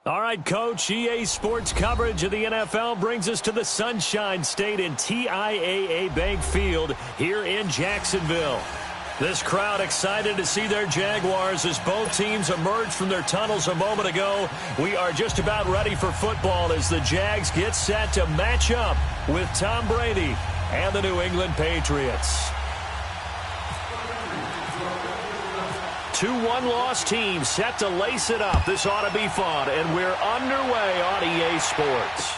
All right, Coach, EA Sports coverage of the NFL brings us to the Sunshine State in TIAA Bank Field here in Jacksonville. This crowd excited to see their Jaguars as both teams emerged from their tunnels a moment ago. We are just about ready for football as the Jags get set to match up with Tom Brady and the New England Patriots. 2 one-loss teams set to lace it up. This ought to be fun, and we're underway on EA Sports.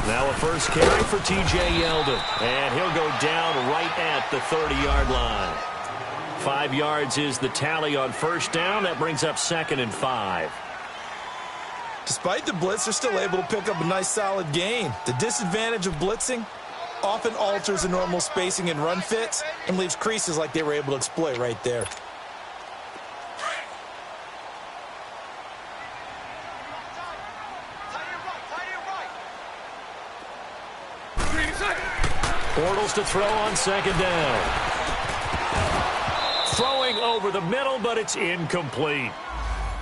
Now a first carry for T.J. Yeldon, and he'll go down right at the 30-yard line. 5 yards is the tally on first down. That brings up 2nd and 5. Despite the blitz, they're still able to pick up a nice, solid gain. The disadvantage of blitzing often alters the normal spacing and run fits and leaves creases like they were able to exploit right there. Bortles to throw on 2nd down. Throwing over the middle, but it's incomplete.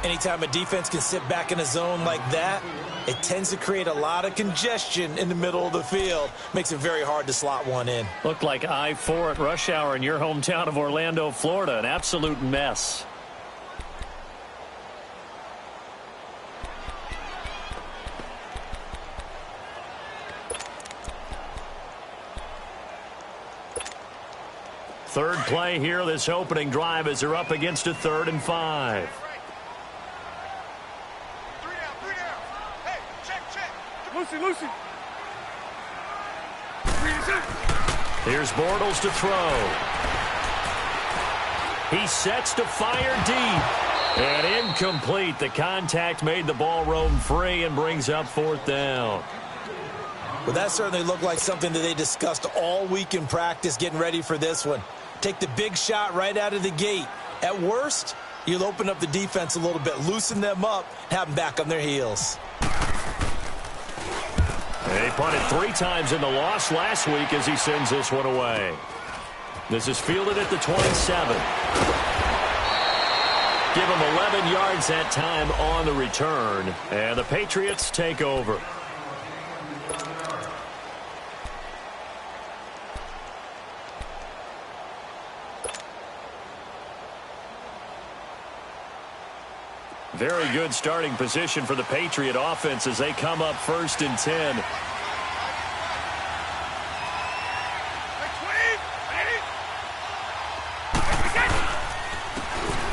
Anytime a defense can sit back in a zone like that, it tends to create a lot of congestion in the middle of the field. Makes it very hard to slot one in. Looked like I-4 at rush hour in your hometown of Orlando, Florida. An absolute mess. Third play here, this opening drive, as they're up against a 3rd and 5. Lucy. Here's Bortles to throw. He sets to fire deep. And incomplete. The contact made the ball roam free and brings up 4th down. Well, that certainly looked like something that they discussed all week in practice getting ready for this one. Take the big shot right out of the gate. At worst, you'll open up the defense a little bit, loosen them up, have them back on their heels. They punted 3 times in the loss last week as he sends this one away. This is fielded at the 27. Give him 11 yards that time on the return, and the Patriots take over. Very good starting position for the Patriot offense as they come up 1st and 10.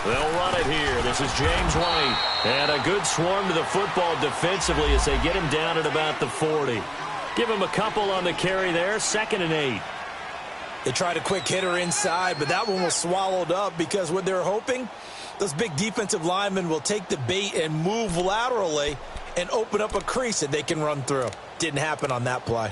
They'll run it here. This is James White. And a good swarm to the football defensively as they get him down at about the 40. Give him a couple on the carry there. 2nd and 8. They tried a quick hitter inside, but that one was swallowed up because what they're hoping, those big defensive linemen will take the bait and move laterally and open up a crease that they can run through. Didn't happen on that play.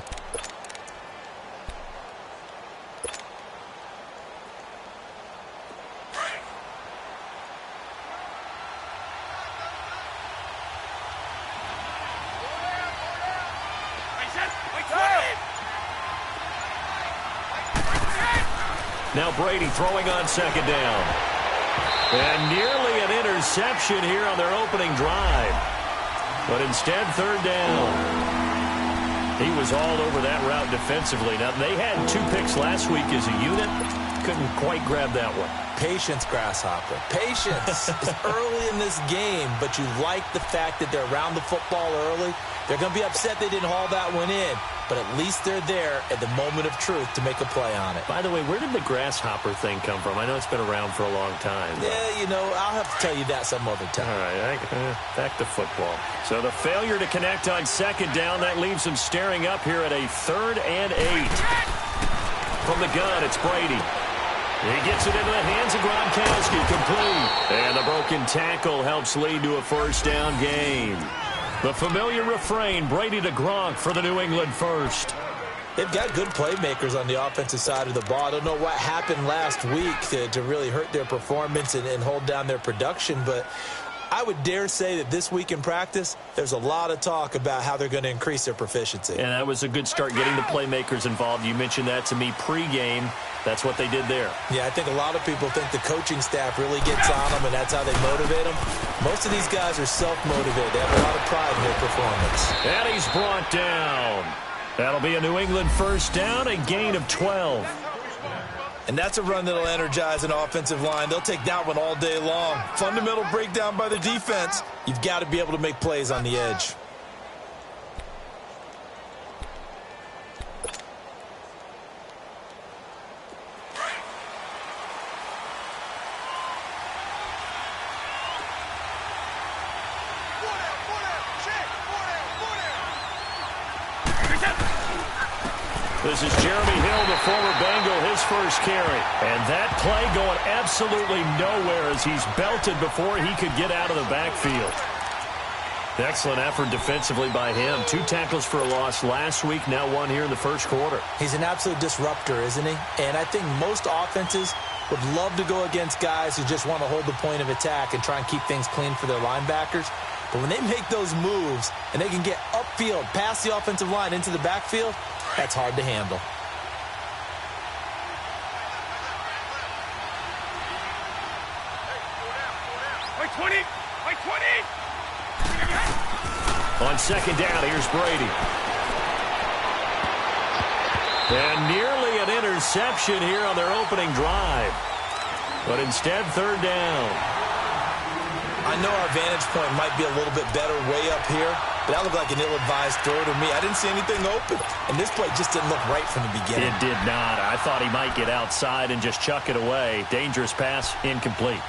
Now Brady throwing on 2nd down. And nearly an interception here on their opening drive. But instead, 3rd down. He was all over that route defensively. Now, they had 2 picks last week as a unit. couldn't quite grab that one. Patience, Grasshopper. Patience. It's early in this game, but you like the fact that they're around the football early. They're going to be upset they didn't haul that one in, but at least they're there at the moment of truth to make a play on it. By the way, where did the grasshopper thing come from? I know it's been around for a long time. Yeah, I'll have to tell you that some other time. All right, back to football. So the failure to connect on second down, that leaves them staring up here at a 3rd and 8. From the gun, it's Brady. He gets it into the hands of Gronkowski, complete. And the broken tackle helps lead to a first down gain. The familiar refrain, Brady to Gronk for the New England first. They've got good playmakers on the offensive side of the ball. I don't know what happened last week to really hurt their performance and hold down their production, but I would dare say that this week in practice, there's a lot of talk about how they're going to increase their proficiency. And that was a good start, getting the playmakers involved. You mentioned that to me pregame. That's what they did there. Yeah, I think a lot of people think the coaching staff really gets on them, and that's how they motivate them. Most of these guys are self-motivated. They have a lot of pride in their performance. And he's brought down. That'll be a New England first down, a gain of 12. And that's a run that'll energize an offensive line. They'll take that one all day long. Fundamental breakdown by the defense. You've got to be able to make plays on the edge. This is Jeremy Hill, the former Bengal, his first carry. And that play going absolutely nowhere as he's belted before he could get out of the backfield. Excellent effort defensively by him. 2 tackles for a loss last week, now 1 here in the first quarter. He's an absolute disruptor, isn't he? And I think most offenses would love to go against guys who just want to hold the point of attack and try and keep things clean for their linebackers. But when they make those moves and they can get upfield, past the offensive line into the backfield, that's hard to handle. Like 20! Like 20! On second down, here's Brady. And nearly an interception here on their opening drive. But instead, 3rd down. I know our vantage point might be a little bit better way up here, but that looked like an ill-advised throw to me. I didn't see anything open, and this play just didn't look right from the beginning. It did not. I thought he might get outside and just chuck it away. Dangerous pass, incomplete.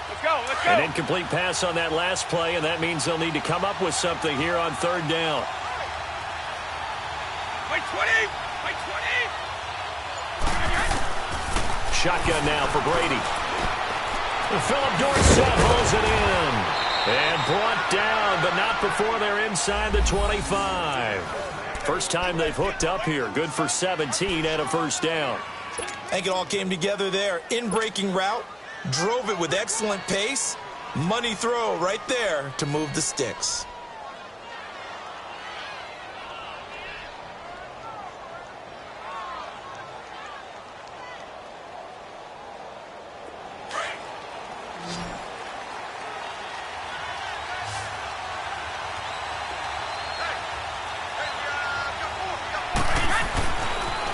Let's go. An incomplete pass on that last play, and that means they'll need to come up with something here on 3rd down. Like 20! Like 20! Shotgun now for Brady. Philip Dorsett hauls it in. And brought down, but not before they're inside the 25. First time they've hooked up here. Good for 17 and a first down. I think it all came together there. In-breaking route. Drove it with excellent pace. Money throw right there to move the sticks.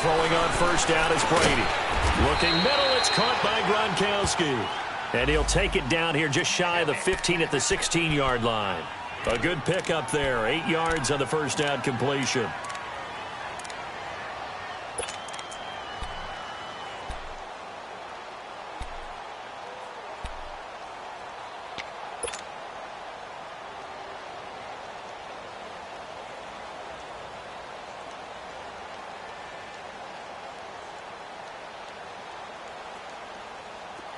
Throwing on first down is Brady. Looking middle, it's caught by Gronkowski. And he'll take it down here just shy of the 15 at the 16-yard line. A good pickup there. 8 yards on the first down completion.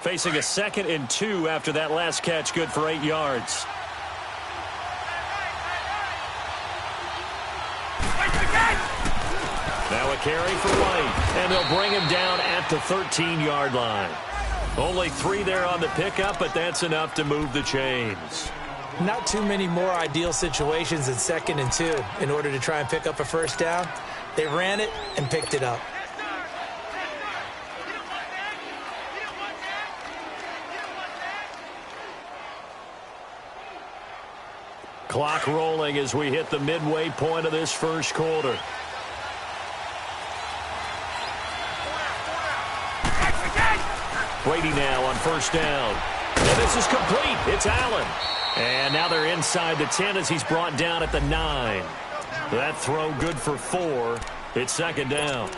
Facing a 2nd and 2 after that last catch, good for 8 yards. Now a carry for White, and they'll bring him down at the 13-yard line. Only 3 there on the pickup, but that's enough to move the chains. Not too many more ideal situations than 2nd and 2 in order to try and pick up a first down. They ran it and picked it up. Clock rolling as we hit the midway point of this first quarter. Brady now on first down. And this is complete. It's Allen. And now they're inside the 10 as he's brought down at the 9. That throw good for 4. It's second down.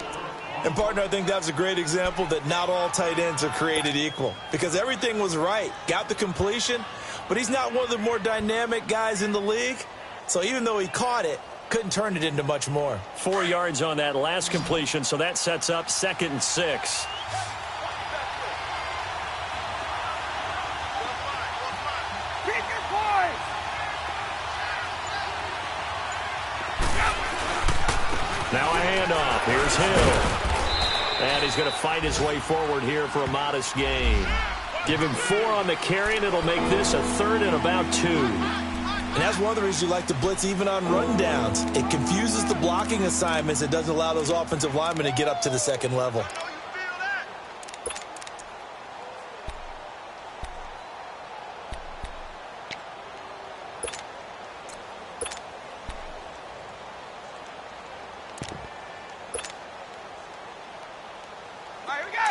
And, partner, I think that's a great example that not all tight ends are created equal because everything was right. Got the completion, but he's not one of the more dynamic guys in the league. So even though he caught it, couldn't turn it into much more. 4 yards on that last completion, so that sets up 2nd and 6. Now a handoff. Here's Hill. And he's going to fight his way forward here for a modest gain. Give him 4 on the carry, and it'll make this a 3rd and about 2. And that's one of the reasons you like to blitz even on rundowns. It confuses the blocking assignments. It doesn't allow those offensive linemen to get up to the second level.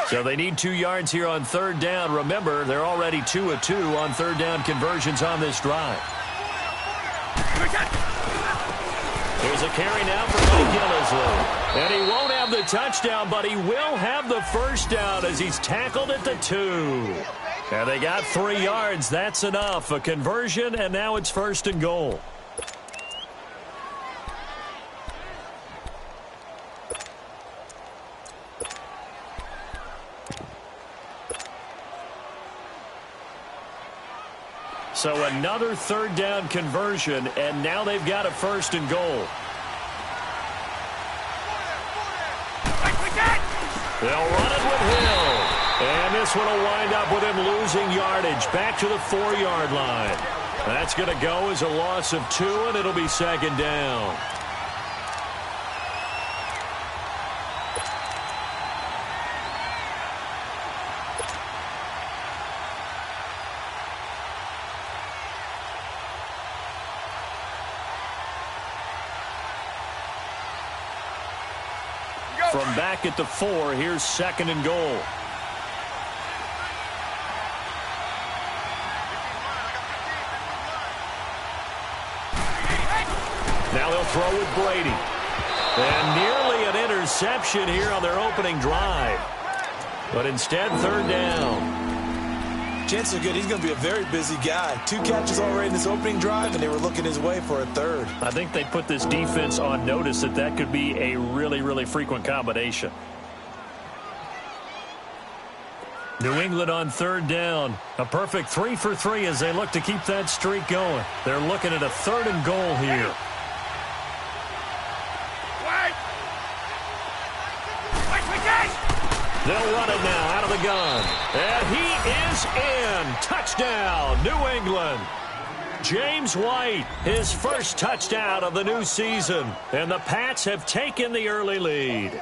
So they need 2 yards here on 3rd down. Remember, they're already 2 of 2 on 3rd down conversions on this drive. Here's a carry now for Mike Gillislee. And he won't have the touchdown, but he will have the first down as he's tackled at the 2. And they got 3 yards. That's enough. A conversion, and now it's 1st and goal. So another 3rd down conversion, and now they've got a 1st and goal. They'll run it with Hill. And this one will wind up with him losing yardage back to the 4-yard line. That's going to go as a loss of 2, and it'll be 2nd down. From back at the 4, here's 2nd and goal. Now they'll throw with Brady. And nearly an interception here on their opening drive. But instead, 3rd down. Chances are good he's going to be a very busy guy. 2 catches already in this opening drive, and they were looking his way for a 3rd. I think they put this defense on notice that could be a really, really frequent combination. New England on 3rd down. A perfect 3 for 3 as they look to keep that streak going. They're looking at a 3rd and goal here. They'll run it now out of the gun. And he is in. Touchdown, New England. James White, his first touchdown of the new season. And the Pats have taken the early lead.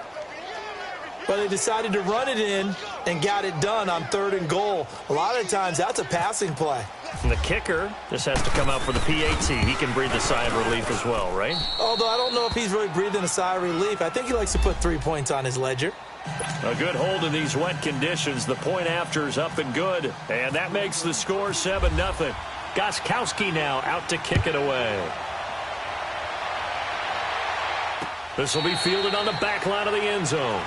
But they decided to run it in and got it done on 3rd and goal. A lot of times that's a passing play. And the kicker just has to come out for the PAT. He can breathe a sigh of relief as well, right? Although I don't know if he's really breathing a sigh of relief. I think he likes to put 3 points on his ledger. A good hold in these wet conditions. The point after is up and good. And that makes the score 7-0. Gostkowski now out to kick it away. This will be fielded on the back line of the end zone.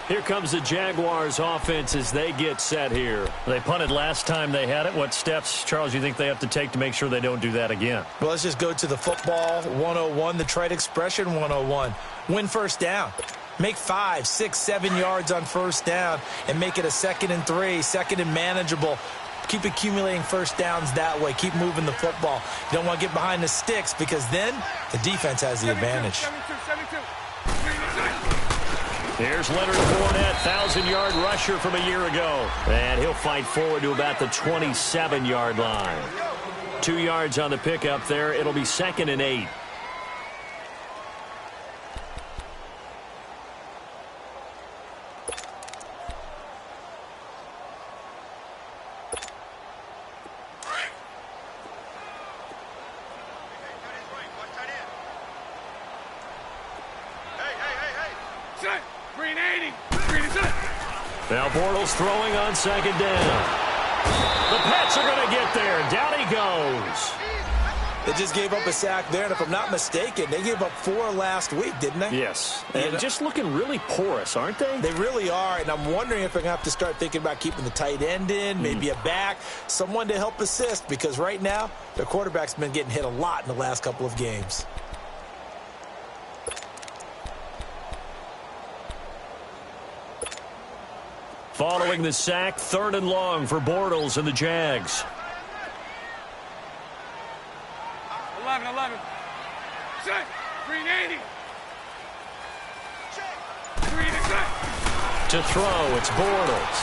Here comes the Jaguars offense as they get set here. They punted last time they had it. What steps, Charles, you think they have to take to make sure they don't do that again? Well, let's just go to the football 101, the trade expression 101. Win first down. Make 5, 6, 7 yards on first down and make it a 2nd and 3, 2nd and manageable. Keep accumulating first downs that way. Keep moving the football. You don't want to get behind the sticks because then the defense has the advantage. Here's Leonard Fournette, 1,000-yard rusher from a year ago. And he'll fight forward to about the 27-yard line. 2 yards on the pickup there. It'll be 2nd and 8. Now Bortles throwing on second down. The Pats are going to get there. Down he goes. They just gave up a sack there, and if I'm not mistaken, they gave up 4 last week, didn't they? Yes, and just looking really porous, aren't they? They really are, and I'm wondering if they're going to have to start thinking about keeping the tight end in, maybe a back, someone to help assist, because right now, their quarterback's been getting hit a lot in the last couple of games. Following the sack, 3rd and long for Bortles and the Jags. 11. Set. 380. Three to set. To throw, it's Bortles.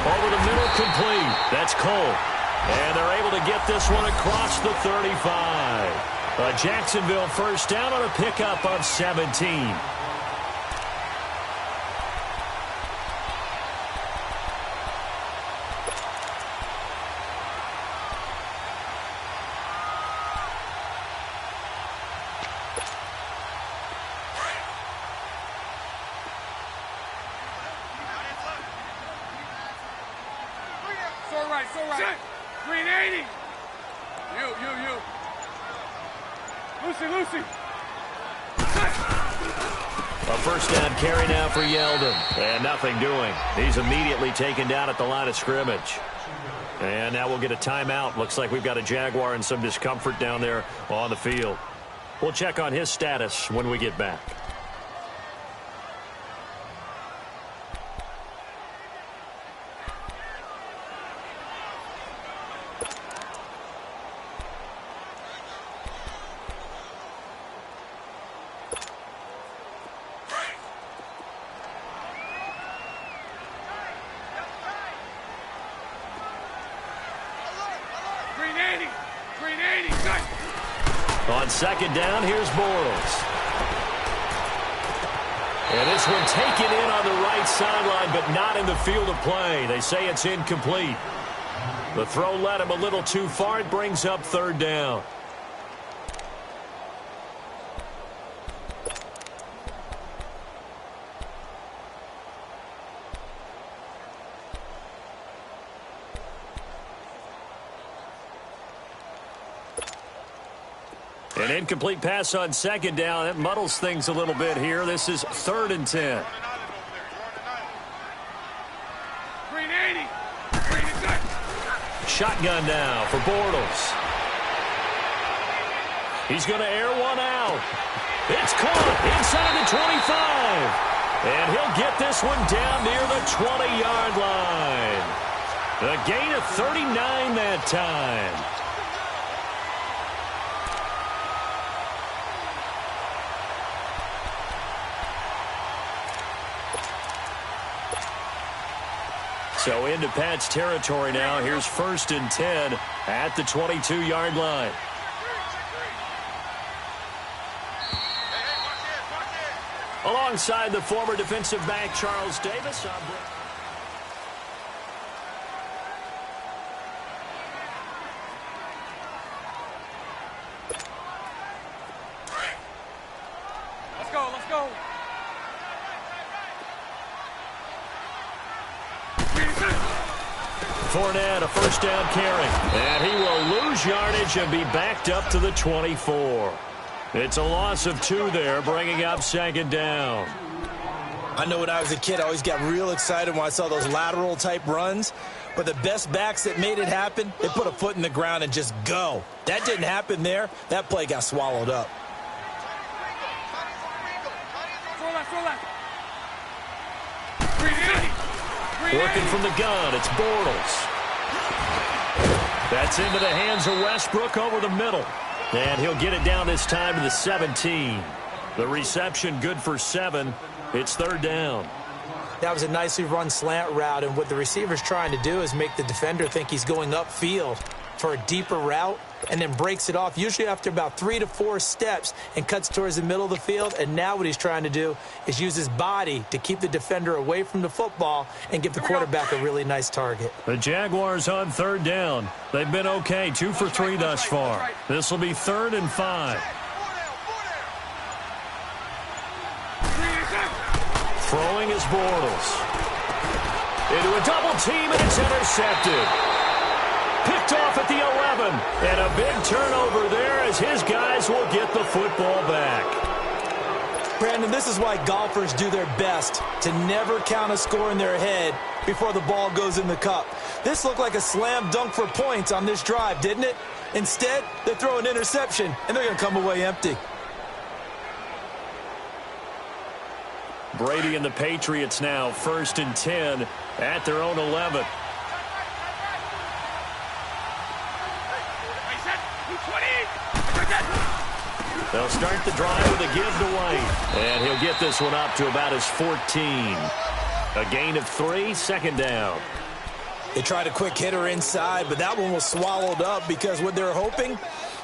Over the middle, complete. That's Cole. And they're able to get this one across the 35. A Jacksonville first down on a pickup of 17. So right. Set. 380. You. Lucy. Set. A first down carry now for Yeldon. And nothing doing. He's immediately taken down at the line of scrimmage. And now we'll get a timeout. Looks like we've got a Jaguar in some discomfort down there on the field. We'll check on his status when we get back. On second down, here's Bortles. And this one taken in on the right sideline, but not in the field of play. They say it's incomplete. The throw led him a little too far. It brings up 3rd down. An incomplete pass on second down. That muddles things a little bit here. This is 3rd and 10. 380. Shotgun now for Bortles. He's going to air one out. It's caught inside the 25. And he'll get this one down near the 20-yard line. A gain of 39 that time. So into Pat's territory now. Here's 1st and 10 at the 22-yard line. Alongside the former defensive back Charles Davis. Let's go. Fournette, a first down carry. And he will lose yardage and be backed up to the 24. It's a loss of 2 there, bringing up 2nd down. I know when I was a kid, I always got real excited when I saw those lateral-type runs. But the best backs that made it happen, they put a foot in the ground and just go. That didn't happen there. That play got swallowed up. Working from the gun, it's Bortles. That's into the hands of Westbrook over the middle. And he'll get it down this time to the 17. The reception good for 7. It's 3rd down. That was a nicely run slant route, and what the receiver's trying to do is make the defender think he's going upfield for a deeper route and then breaks it off, usually after about 3 to 4 steps, and cuts towards the middle of the field. And now what he's trying to do is use his body to keep the defender away from the football and give the quarterback a really nice target. The Jaguars on 3rd down. They've been okay, 2 for 3 thus far. This will be 3rd and 5. Throwing is Bortles. Into a double team, and it's intercepted. Picked off at the 11. And a big turnover there as his guys will get the football back. Brandon, this is why golfers do their best to never count a score in their head before the ball goes in the cup. This looked like a slam dunk for points on this drive, didn't it? Instead, they throw an interception, and they're going to come away empty. Brady and the Patriots now 1st and 10 at their own 11. They'll start the drive with a give to White. And he'll get this one up to about his 14. A gain of 3, 2nd down. They tried a quick hitter inside, but that one was swallowed up because what they're hoping,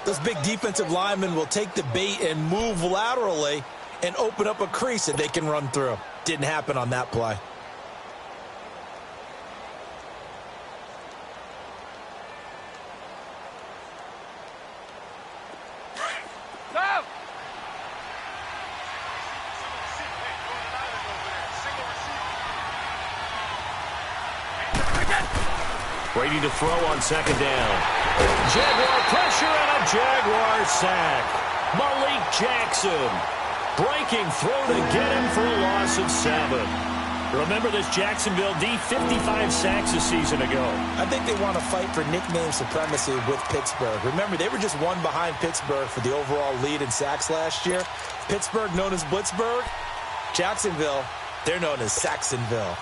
those big defensive linemen will take the bait and move laterally and open up a crease that they can run through. Didn't happen on that play. Brady to throw on 2nd down. Jaguar pressure and a Jaguar sack. Malik Jackson breaking through to get him for a loss of 7. Remember this Jacksonville D, 55 sacks a season ago. I think they want to fight for nickname supremacy with Pittsburgh. Remember, they were just one behind Pittsburgh for the overall lead in sacks last year. Pittsburgh known as Blitzburgh. Jacksonville, they're known as Saxonville.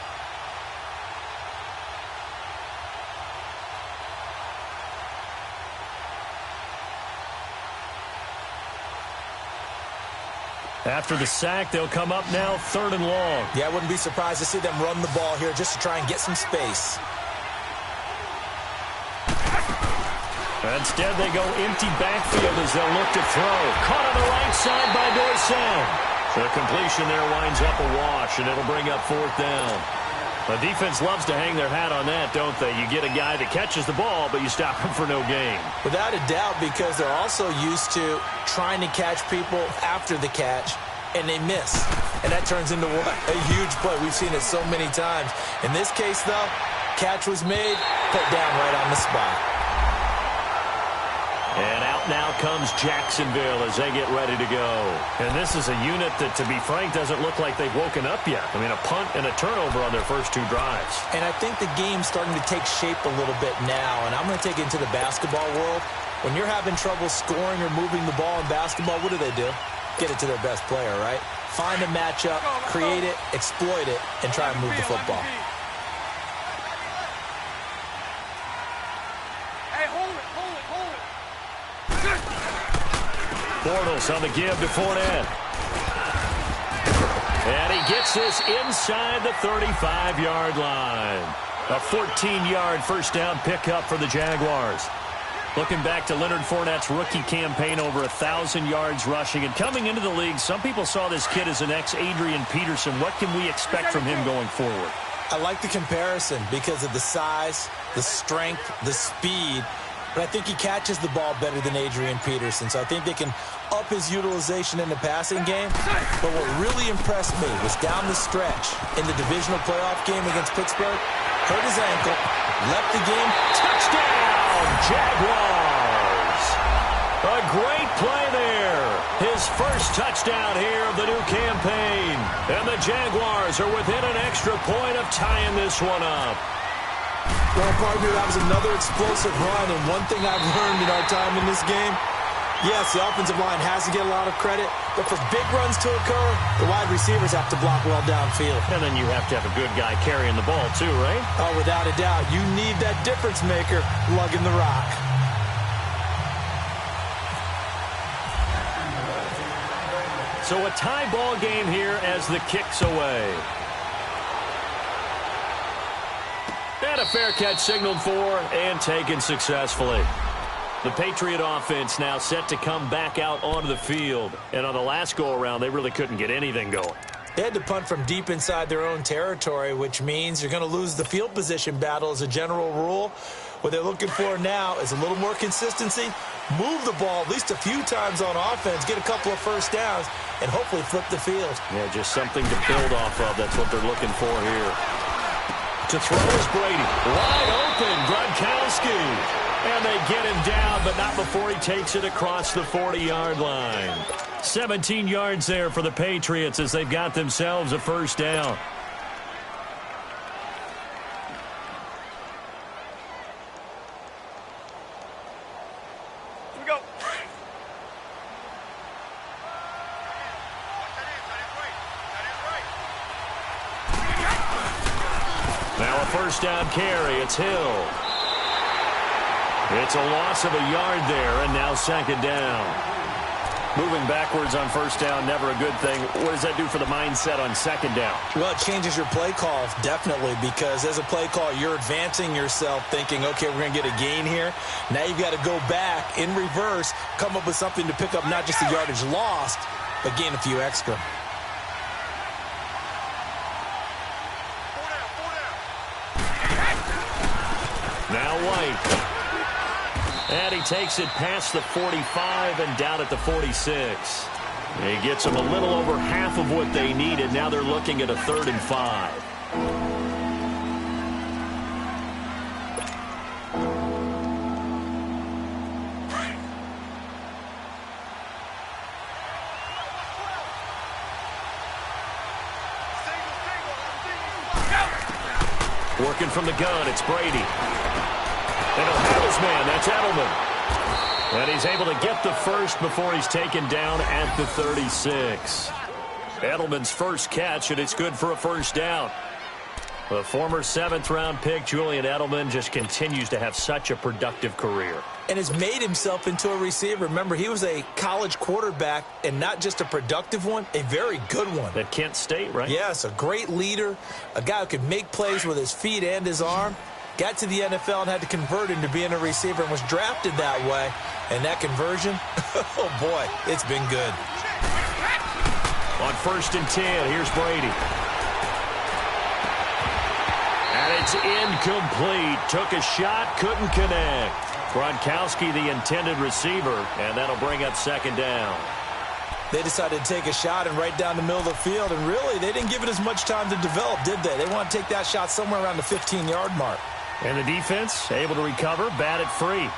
After the sack, they'll come up now 3rd and long. Yeah, I wouldn't be surprised to see them run the ball here just to try and get some space. Instead, they go empty backfield as they'll look to throw. Caught on the right side by Dorsett. The completion there winds up a wash, and it'll bring up 4th down. The defense loves to hang their hat on that, don't they? You get a guy that catches the ball, but you stop him for no gain. Without a doubt, because they're also used to trying to catch people after the catch, and they miss. And that turns into what? A huge play. We've seen it so many times. In this case, though, catch was made, put down right on the spot. And out now comes Jacksonville as they get ready to go. And this is a unit that, to be frank, doesn't look like they've woken up yet. I mean, a punt and a turnover on their first 2 drives. And I think the game's starting to take shape a little bit now. And I'm going to take it into the basketball world. When you're having trouble scoring or moving the ball in basketball, what do? Get it to their best player, right? Find a matchup, create it, exploit it, and try and move the football. Bortles on the give to Fournette. And he gets this inside the 35-yard line. A 14-yard first down pickup for the Jaguars. Looking back to Leonard Fournette's rookie campaign, over 1,000 yards rushing. And coming into the league, some people saw this kid as an ex-Adrian Peterson. What can we expect from him going forward? I like the comparison because of the size, the strength, the speed. But I think he catches the ball better than Adrian Peterson. So I think they can up his utilization in the passing game. But what really impressed me was down the stretch in the divisional playoff game against Pittsburgh. Hurt his ankle, left the game, touchdown, Jaguars. A great play there. His first touchdown here of the new campaign. And the Jaguars are within an extra point of tying this one up. Well, partner, that was another explosive run, and one thing I've learned in our time in this game, yes, the offensive line has to get a lot of credit, but for big runs to occur, the wide receivers have to block well downfield. And then you have to have a good guy carrying the ball too, right? Oh, without a doubt. You need that difference maker lugging the rock. So a tie ball game here as the kick's away. And a fair catch signaled for and taken successfully. The Patriot offense now set to come back out onto the field. And on the last go-around, they really couldn't get anything going. They had to punt from deep inside their own territory, which means you're going to lose the field position battle as a general rule. What they're looking for now is a little more consistency, move the ball at least a few times on offense, get a couple of first downs, and hopefully flip the field. Yeah, just something to build off of. That's what they're looking for here. To throw is Brady. Wide open, Gronkowski. And they get him down, but not before he takes it across the 40-yard line. 17 yards there for the Patriots as they've got themselves a first down. Now a first down carry. It's Hill. It's a loss of a yard there, and now second down. Moving backwards on first down, never a good thing. What does that do for the mindset on second down? Well, it changes your play call, definitely, because as a play call, you're advancing yourself thinking, okay, we're going to get a gain here. Now you've got to go back in reverse, come up with something to pick up not just the yardage lost, but gain a few extra. Now White. And he takes it past the 45 and down at the 46. He gets them a little over half of what they needed. Now they're looking at a 3rd and 5. Working from the gun, it's Brady. And he'll have his man. That's Edelman. And he's able to get the first before he's taken down at the 36. Edelman's first catch, and it's good for a first down. The former 7th-round pick, Julian Edelman, just continues to have such a productive career. And has made himself into a receiver. Remember, he was a college quarterback, and not just a productive one, a very good one. At Kent State, right? Yes, a great leader, a guy who could make plays with his feet and his arm. Got to the NFL and had to convert into being a receiver and was drafted that way. And that conversion, oh boy, it's been good. On 1st and 10, here's Brady. And it's incomplete. Took a shot, couldn't connect. Gronkowski, the intended receiver, and that'll bring up second down. They decided to take a shot and right down the middle of the field, and really, they didn't give it as much time to develop, did they? They want to take that shot somewhere around the 15-yard mark. And the defense able to recover, bat it free.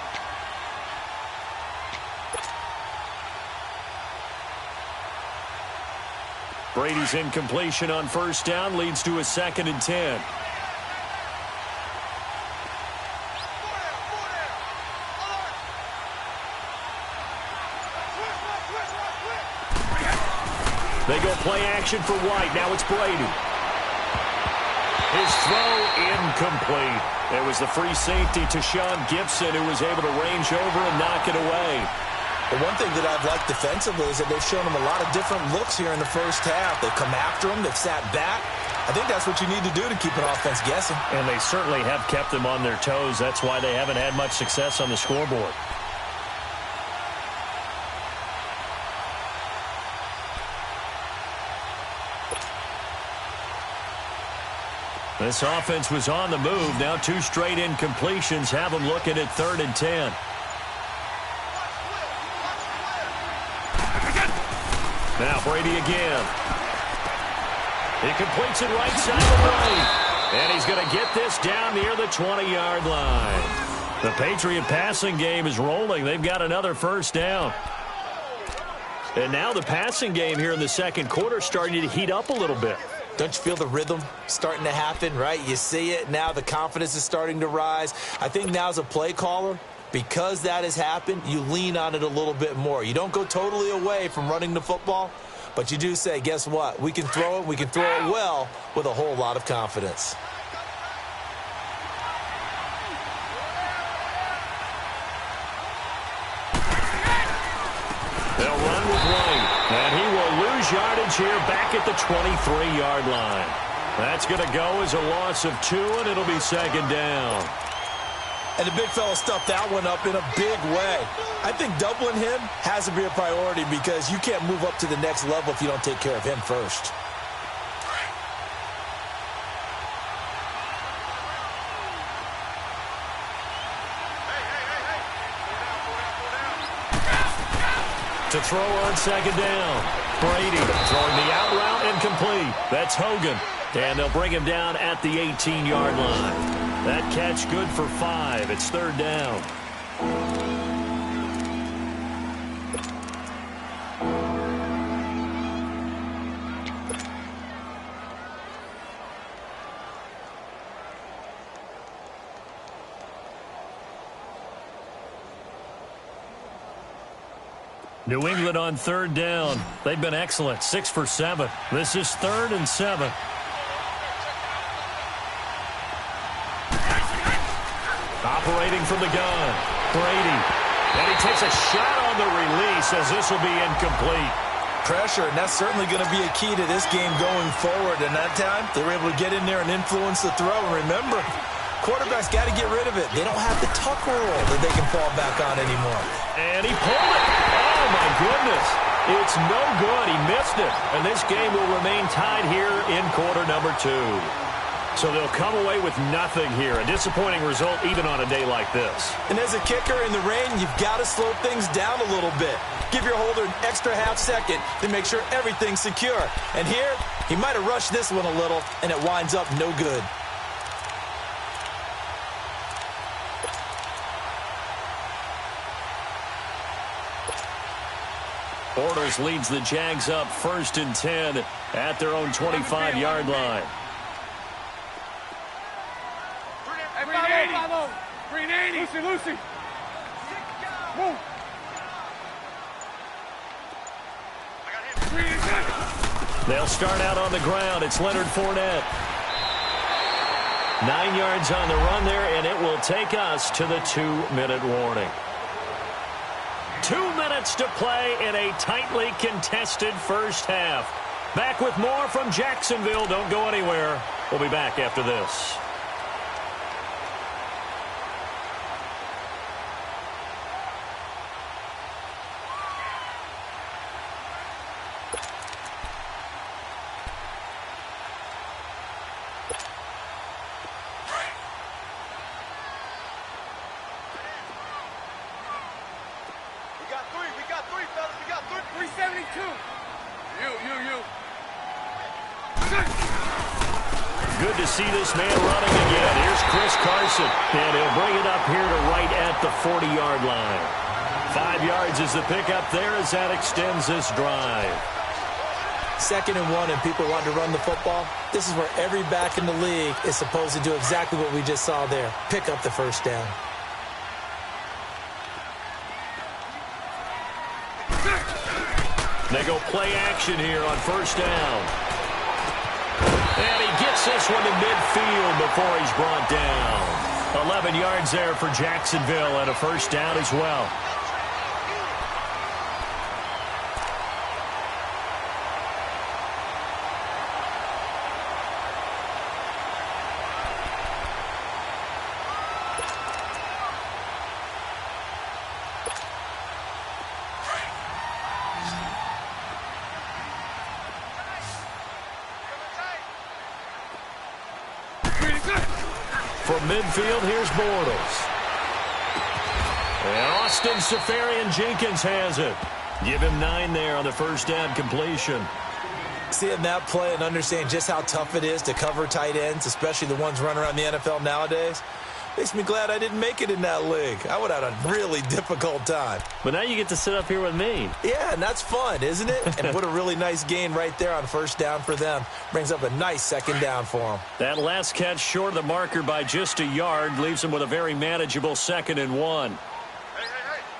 Brady's incompletion on first down leads to a 2nd and 10. They go play action for White. Now it's Brady. His throw incomplete. It was the free safety to Sean Gibson who was able to range over and knock it away. The one thing that I've liked defensively is that they've shown him a lot of different looks here in the first half. They've come after him. They've sat back. I think that's what you need to do to keep an offense guessing. And they certainly have kept them on their toes. That's why they haven't had much success on the scoreboard. This offense was on the move. Now 2 straight incompletions have them looking at 3rd and 10. Now Brady again. He completes it right side of the right. And he's going to get this down near the 20-yard line. The Patriot passing game is rolling. They've got another first down. And now the passing game here in the second quarter starting to heat up a little bit. Don't you feel the rhythm starting to happen, right? You see it. Now the confidence is starting to rise. I think now as a play caller, because that has happened, you lean on it a little bit more. You don't go totally away from running the football, but you do say, guess what? We can throw it. We can throw it well with a whole lot of confidence. They'll run with White, and he will lose yardage here back at the 23-yard line. That's going to go as a loss of 2, and it'll be second down. And the big fella stuffed that one up in a big way. I think doubling him has to be a priority because you can't move up to the next level if you don't take care of him first. To throw on second down. Brady throwing the out route incomplete. That's Hogan. And they'll bring him down at the 18-yard line. That catch good for 5. It's third down. New England on third down. They've been excellent. 6 for 7. This is 3rd and 7. Operating from the gun. Brady. And he takes a shot on the release as this will be incomplete. Pressure, and that's certainly going to be a key to this game going forward. And that time, they were able to get in there and influence the throw. And remember, quarterbacks got to get rid of it. They don't have the tuck rule that they can fall back on anymore. And he pulled it. Oh, my goodness. It's no good. He missed it. And this game will remain tied here in quarter number 2. So they'll come away with nothing here. A disappointing result even on a day like this. And as a kicker in the rain, you've got to slow things down a little bit. Give your holder an extra half second to make sure everything's secure. And here, he might have rushed this one a little, and it winds up no good. Bortles leads the Jags up 1st and 10 at their own 25-yard line. Hey, 5-0. Green 80. Lucy. Move. They'll start out on the ground. It's Leonard Fournette. 9 yards on the run there, and it will take us to the 2-minute warning. 2 minutes to play in a tightly contested first half. Back with more from Jacksonville. Don't go anywhere. We'll be back after this. Good to see this man running again. Here's Chris Carson, and he'll bring it up here to right at the 40-yard line. 5 yards is the pickup there as that extends this drive. 2nd and 1, and people want to run the football. This is where every back in the league is supposed to do exactly what we just saw there. Pick up the first down. They go play action here on first down. And he gets this one to midfield before he's brought down. 11 yards there for Jacksonville and a first down as well. From midfield, here's Bortles. And Austin Seferian-Jenkins has it. Give him 9 there on the first down completion. Seeing that play and understand just how tough it is to cover tight ends, especially the ones running around the NFL nowadays, makes me glad I didn't make it in that league. I would have had a really difficult time. But now you get to sit up here with me. Yeah, and that's fun, isn't it? And put a really nice gain right there on first down for them. Brings up a nice second down for them. That last catch short of the marker by just a yard leaves them with a very manageable 2nd and 1. Hey,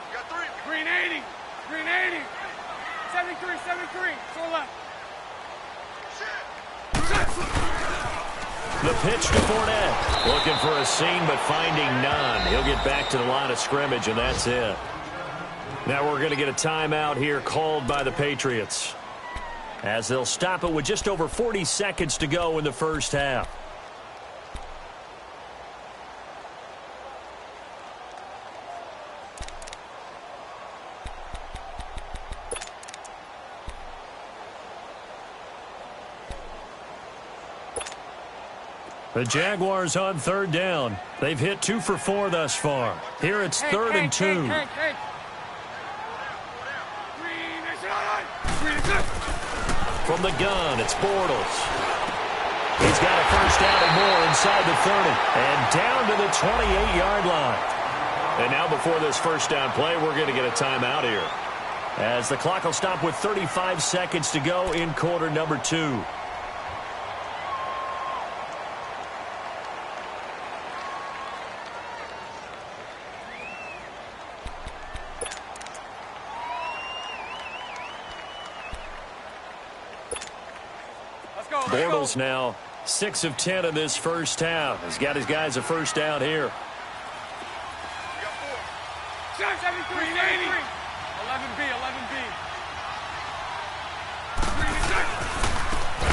you got 3. Green 80. Green 80. 73, 73. So left. The pitch to Fournette. Looking for a seam, but finding none. He'll get back to the line of scrimmage, and that's it. Now we're going to get a timeout here called by the Patriots, as they'll stop it with just over 40 seconds to go in the first half. The Jaguars on third down. They've hit 2 for 4 thus far. Here it's 3rd and 2. Green From the gun, it's Bortles. He's got a first down and more inside the 30. And down to the 28-yard line. And now before this first down play, we're going to get a timeout here, as the clock will stop with 35 seconds to go in quarter number 2. Bortles now 6 of 10 in this first half. He's got his guys a first down here. 73, 11B.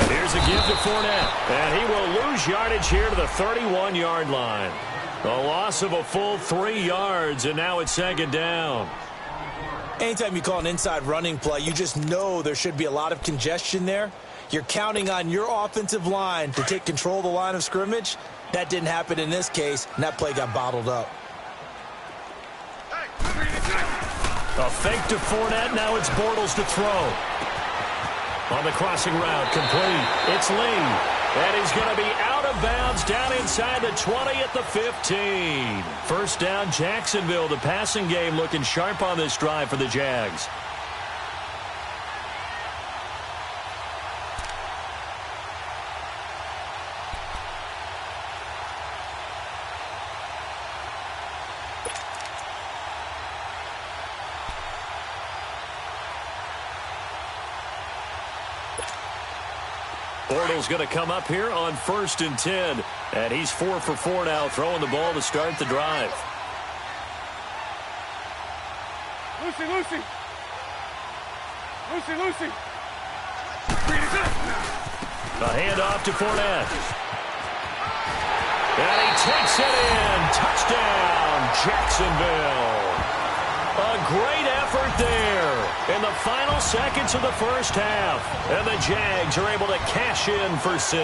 Here's a give to Fournette, and he will lose yardage here to the 31-yard line. A loss of a full 3 yards, and now it's second down. Anytime you call an inside running play, you just know there should be a lot of congestion there. You're counting on your offensive line to take control of the line of scrimmage. That didn't happen in this case, and that play got bottled up. A fake to Fournette. Now it's Bortles to throw. On the crossing route, complete. It's Lee. And he's going to be out of bounds down inside the 20 at the 15. First down, Jacksonville. The passing game looking sharp on this drive for the Jags. Bortles going to come up here on 1st and 10. And he's 4 for 4 now, throwing the ball to start the drive. Lucy. A handoff to Fournette. And he takes it in. Touchdown, Jacksonville. A great effort there in the final seconds of the first half. And the Jags are able to cash in for 6.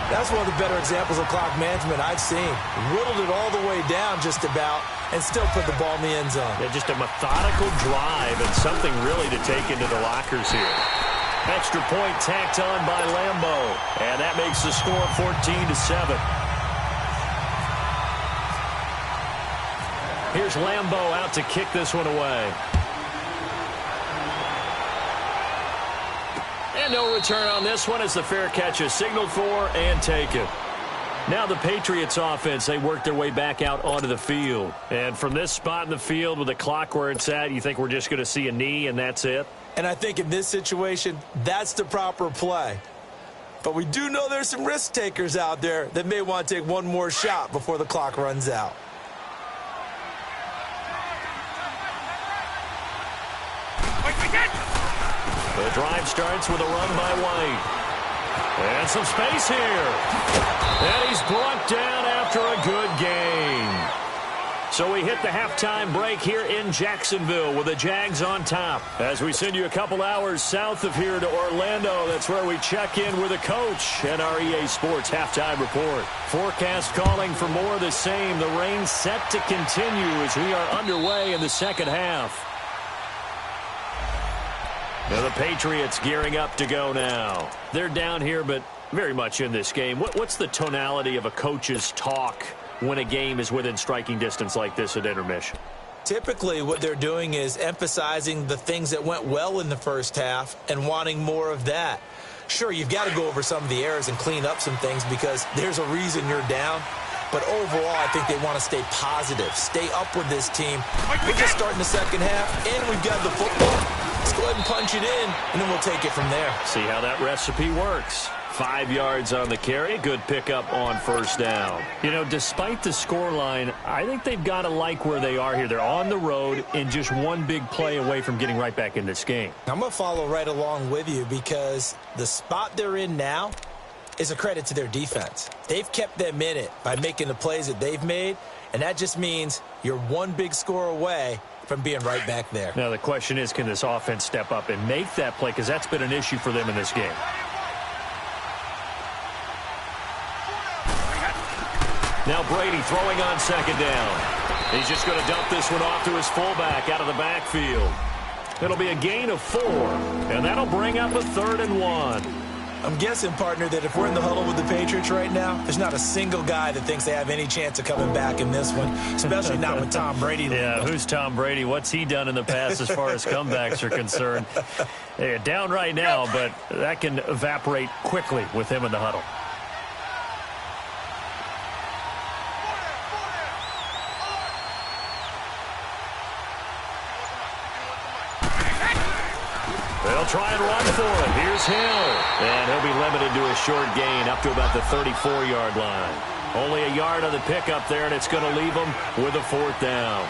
That's one of the better examples of clock management I've seen. Whittled it all the way down just about and still put the ball in the end zone. Yeah, just a methodical drive and something really to take into the lockers here. Extra point tacked on by Lambeau. And that makes the score 14-7. Here's Lambeau out to kick this one away. And no return on this one as the fair catch is signaled for and taken. Now the Patriots offense, they work their way back out onto the field. And from this spot in the field with the clock where it's at, you think we're just going to see a knee and that's it? And I think in this situation, that's the proper play. But we do know there's some risk takers out there that may want to take one more shot before the clock runs out. The drive starts with a run by White. And some space here. And he's brought down after a good gain. So we hit the halftime break here in Jacksonville with the Jags on top. As we send you a couple hours south of here to Orlando, that's where we check in with the coach and our EA Sports halftime report. Forecast calling for more of the same. The rain set to continue as we are underway in the second half. Now the Patriots gearing up to go now. They're down here, but very much in this game. What's the tonality of a coach's talk when a game is within striking distance like this at intermission? Typically, what they're doing is emphasizing the things that went well in the first half and wanting more of that. Sure, you've got to go over some of the errors and clean up some things because there's a reason you're down. But overall, I think they want to stay positive, stay up with this team. We're just starting the second half, and we've got the football. Let's go ahead and punch it in, and then we'll take it from there. See how that recipe works. 5 yards on the carry. Good pickup on first down. You know, despite the scoreline, I think they've got to like where they are here. They're on the road and just one big play away from getting right back in this game. I'm going to follow right along with you because the spot they're in now is a credit to their defense. They've kept them in it by making the plays that they've made, and that just means you're one big score away from being right back there. Now the question is, can this offense step up and make that play? Because that's been an issue for them in this game. Now Brady throwing on second down. He's just going to dump this one off to his fullback out of the backfield. It'll be a gain of 4, and that'll bring up a 3rd and 1. I'm guessing, partner, that if we're in the huddle with the Patriots right now, there's not a single guy that thinks they have any chance of coming back in this one, especially not with Tom Brady. Yeah, who's Tom Brady? What's he done in the past as far as comebacks are concerned? They're down right now, but that can evaporate quickly with him in the huddle. They'll try and run for it. Here's Hill. And he'll be limited to a short gain up to about the 34-yard line. Only a yard on the pickup there, and it's going to leave him with a 4th down.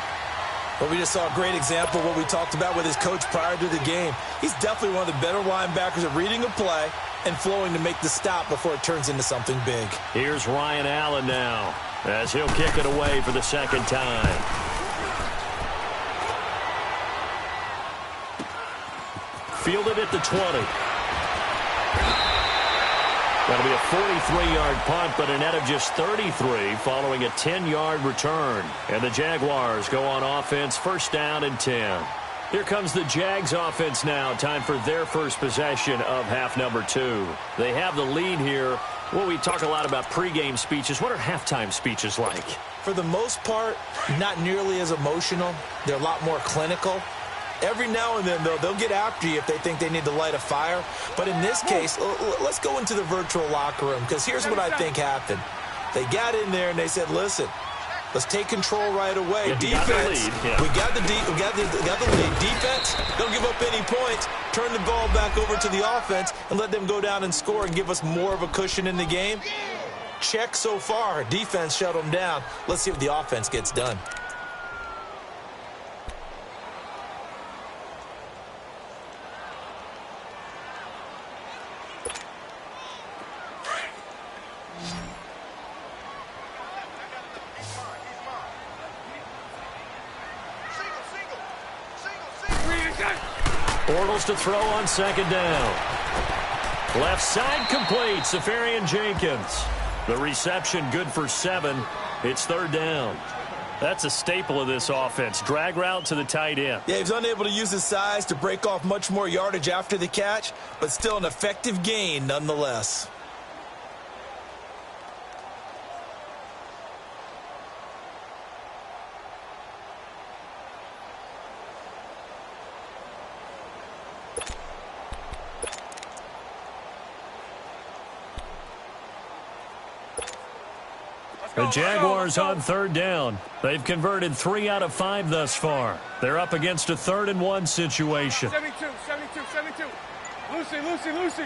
Well, we just saw a great example of what we talked about with his coach prior to the game. He's definitely one of the better linebackers at reading a play and flowing to make the stop before it turns into something big. Here's Ryan Allen now as he'll kick it away for the 2nd time. Fielded at the 20. That'll be a 43-yard punt, but a net of just 33 following a 10-yard return. And the Jaguars go on offense, 1st down and 10. Here comes the Jags offense now. Time for their first possession of half number 2. They have the lead here. Well, we talk a lot about pregame speeches. What are halftime speeches like? For the most part, not nearly as emotional. They're a lot more clinical. Every now and then, though, they'll get after you if they think they need to light a fire. But in this case, let's go into the virtual locker room, because here's what I think happened. They got in there and they said, listen, let's take control right away. Defense, we got the lead. Defense, don't give up any points. Turn the ball back over to the offense and let them go down and score and give us more of a cushion in the game. Check so far. Defense shut them down. Let's see what the offense gets done. Bortles to throw on 2nd down. Left side complete. Safarian Jenkins. The reception good for 7. It's 3rd down. That's a staple of this offense. Drag route to the tight end. Yeah, he's unable to use his size to break off much more yardage after the catch, but still an effective gain nonetheless. The Jaguars on 3rd down. They've converted 3 out of 5 thus far. They're up against a 3rd and 1 situation. 72. Lucy.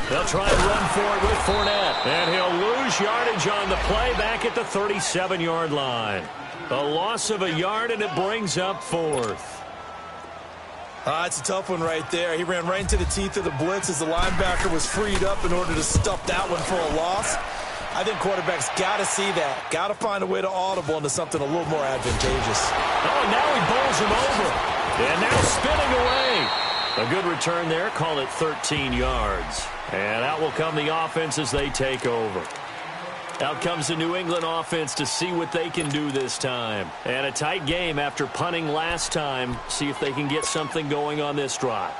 They'll try and run for it with Fournette. And he'll lose yardage on the play back at the 37-yard line. A loss of a yard, and it brings up 4th. It's a tough one right there. He ran right into the teeth of the blitz as the linebacker was freed up in order to stuff that one for a loss. I think quarterbacks got to see that. Got to find a way to audible into something a little more advantageous. Oh, now he bowls him over. And now spinning away. A good return there. Call it 13 yards. And out will come the offense as they take over. Out comes the New England offense to see what they can do this time. And a tight game after punting last time. See if they can get something going on this drive.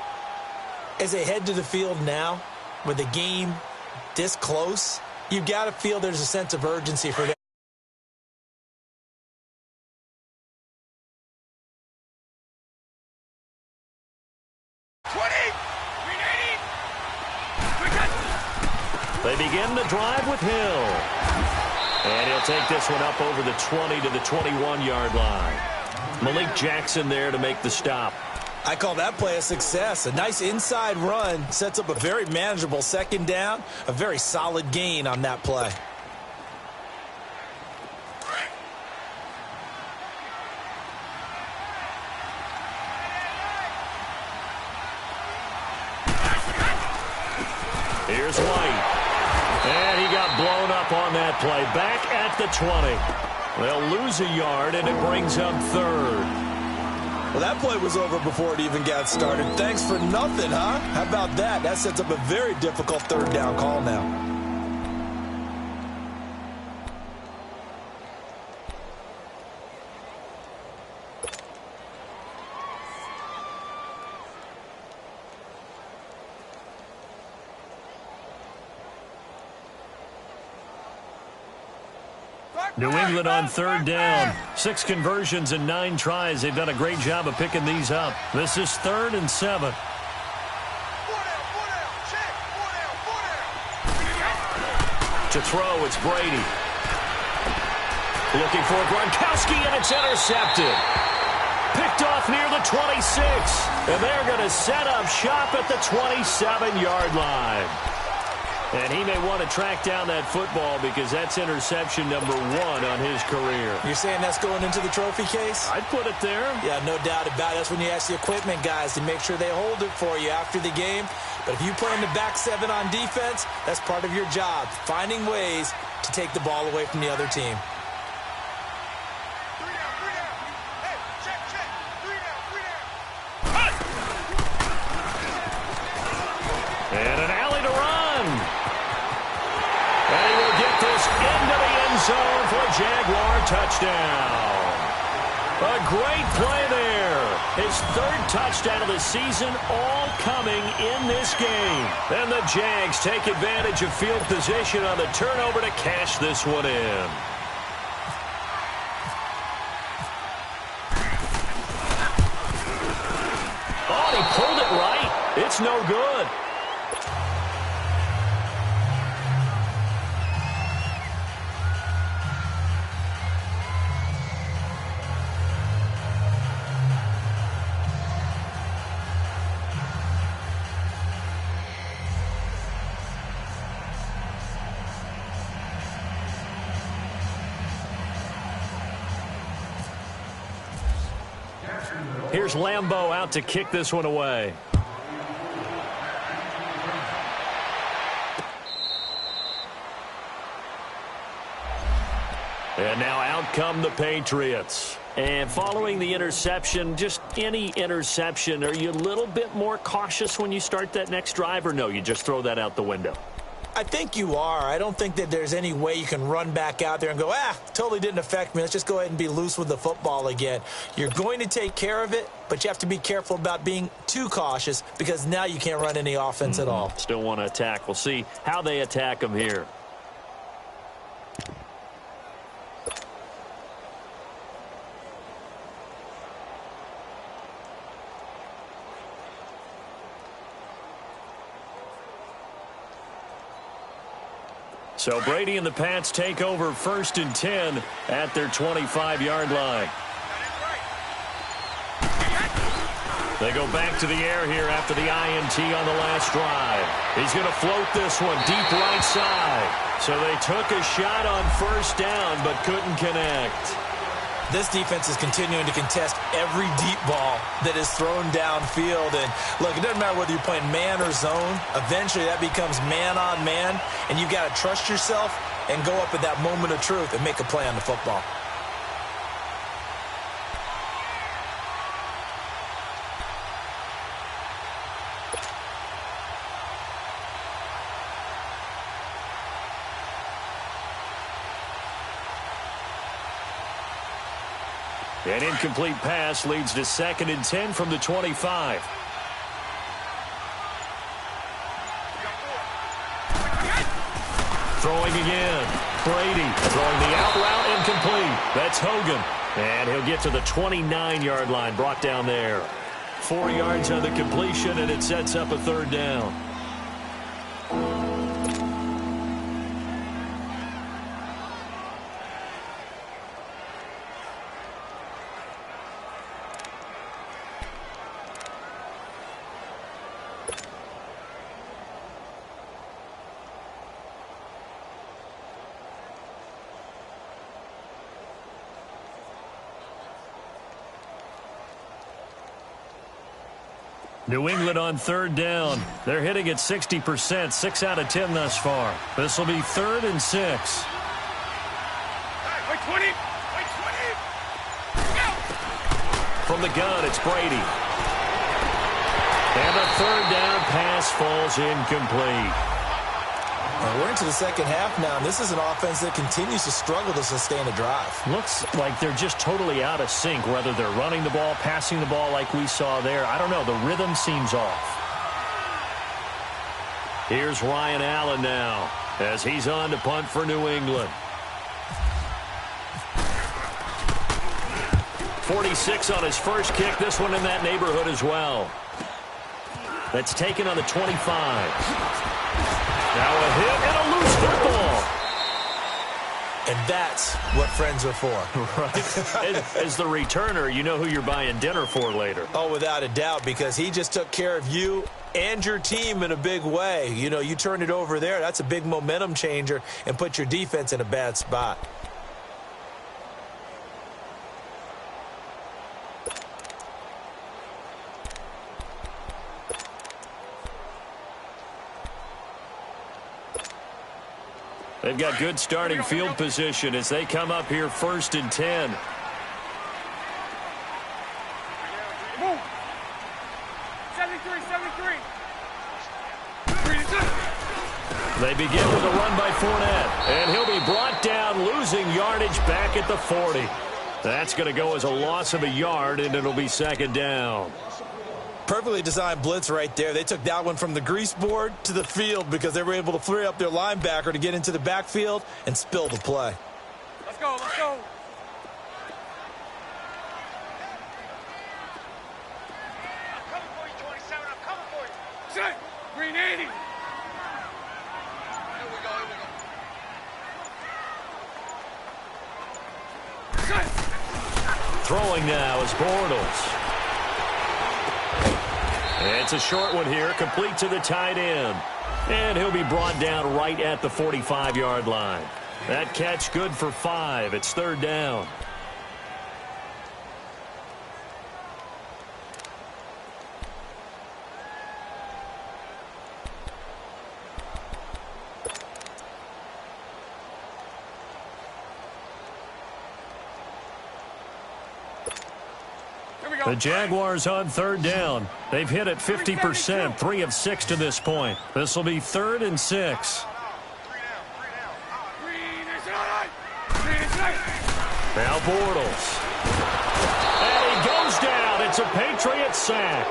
As they head to the field now, with the game this close, you've got to feel there's a sense of urgency for them. They begin the drive with Hill. And he'll take this one up over the 20 to the 21-yard line. Malik Jackson there to make the stop. I call that play a success. A nice inside run sets up a very manageable 2nd down. A very solid gain on that play. Here's White. And he got blown up on that play. Back at the 20. They'll lose a yard, and it brings up 3rd. Well, that play was over before it even got started. Thanks for nothing, huh? How about that? That sets up a very difficult 3rd down call now. New England on third down. 6 conversions and 9 tries. They've done a great job of picking these up. This is 3rd and 7. To throw, it's Brady. Looking for Gronkowski, and it's intercepted. Picked off near the 26. And they're going to set up shop at the 27-yard line. And he may want to track down that football because that's interception number 1 on his career. You're saying that's going into the trophy case? I'd put it there. Yeah, no doubt about it. That's when you ask the equipment guys to make sure they hold it for you after the game. But if you play in the back 7 on defense, that's part of your job, finding ways to take the ball away from the other team. And an alley to run. And he will get this into the end zone for a Jaguar touchdown. A great play there. His 3rd touchdown of the season, all coming in this game. And the Jags take advantage of field position on the turnover to cash this one in. Oh, he pulled it right. It's no good. Here's Lambeau out to kick this one away. And now out come the Patriots. And following the interception, just any interception, are you a little bit more cautious when you start that next drive, or no, you just throw that out the window? I think you are. I don't think that there's any way you can run back out there and go, totally didn't affect me. Let's just go ahead and be loose with the football again. You're going to take care of it, but you have to be careful about being too cautious because now you can't run any offense at all. Still want to attack. We'll see how they attack them here. So Brady and the Pats take over 1st and 10 at their 25-yard line. They go back to the air here after the INT on the last drive. He's going to float this one deep right side. So they took a shot on 1st down but couldn't connect. This defense is continuing to contest every deep ball that is thrown downfield. And, look, it doesn't matter whether you're playing man or zone. Eventually, that becomes man on man, and you've got to trust yourself and go up at that moment of truth and make a play on the football. An incomplete pass leads to 2nd and 10 from the 25. Throwing again. Brady throwing the out route incomplete. That's Hogan. And he'll get to the 29-yard line, brought down there. 4 yards on the completion, and it sets up a 3rd down. New England on 3rd down. They're hitting at 60%, 6 out of 10 thus far. This will be 3rd and 6. Wait 20. Wait 20. Go. From the gun, it's Brady. And the 3rd down pass falls incomplete. We're into the second half now, and this is an offense that continues to struggle to sustain a drive. Looks like they're just totally out of sync, whether they're running the ball, passing the ball like we saw there. I don't know. The rhythm seems off. Here's Ryan Allen now as he's on to punt for New England. 46 on his first kick. This one in that neighborhood as well. That's taken on the 25. Now a hit and a loose football. And that's what friends are for. Right. As the returner, you know who you're buying dinner for later. Oh, without a doubt, because he just took care of you and your team in a big way. You know, you turn it over there, that's a big momentum changer and put your defense in a bad spot. They've got good starting field position as they come up here 1st and 10. Move. 73, 73. They begin with a run by Fournette, and he'll be brought down, losing yardage back at the 40. That's going to go as a loss of a yard, and it'll be 2nd down. Perfectly designed blitz right there. They took that one from the grease board to the field because they were able to free up their linebacker to get into the backfield and spill the play. Let's go, let's go. I'm coming for you, 27. I'm coming for you. Set. Green 80. Here we go, here we go. Set. Throwing now is Bortles. It's a short one here, complete to the tight end. And he'll be brought down right at the 45-yard line. That catch good for 5. It's 3rd down. The Jaguars on 3rd down. They've hit it 50%, 3 of 6 to this point. This will be 3rd and 6. Now Bortles. And he goes down. It's a Patriot sack.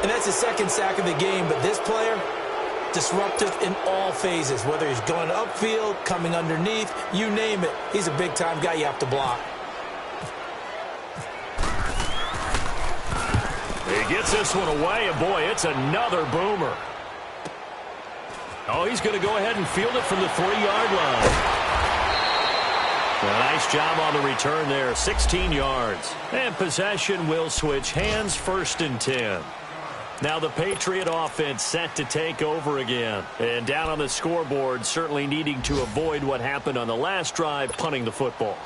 And that's the 2nd sack of the game, but this player, disruptive in all phases, whether he's going upfield, coming underneath, you name it. He's a big-time guy you have to block. He gets this one away, and boy, it's another boomer. Oh, he's going to go ahead and field it from the 3-yard line. A nice job on the return there, 16 yards. And possession will switch hands, 1st and 10. Now the Patriot offense set to take over again. And down on the scoreboard, certainly needing to avoid what happened on the last drive, punting the football.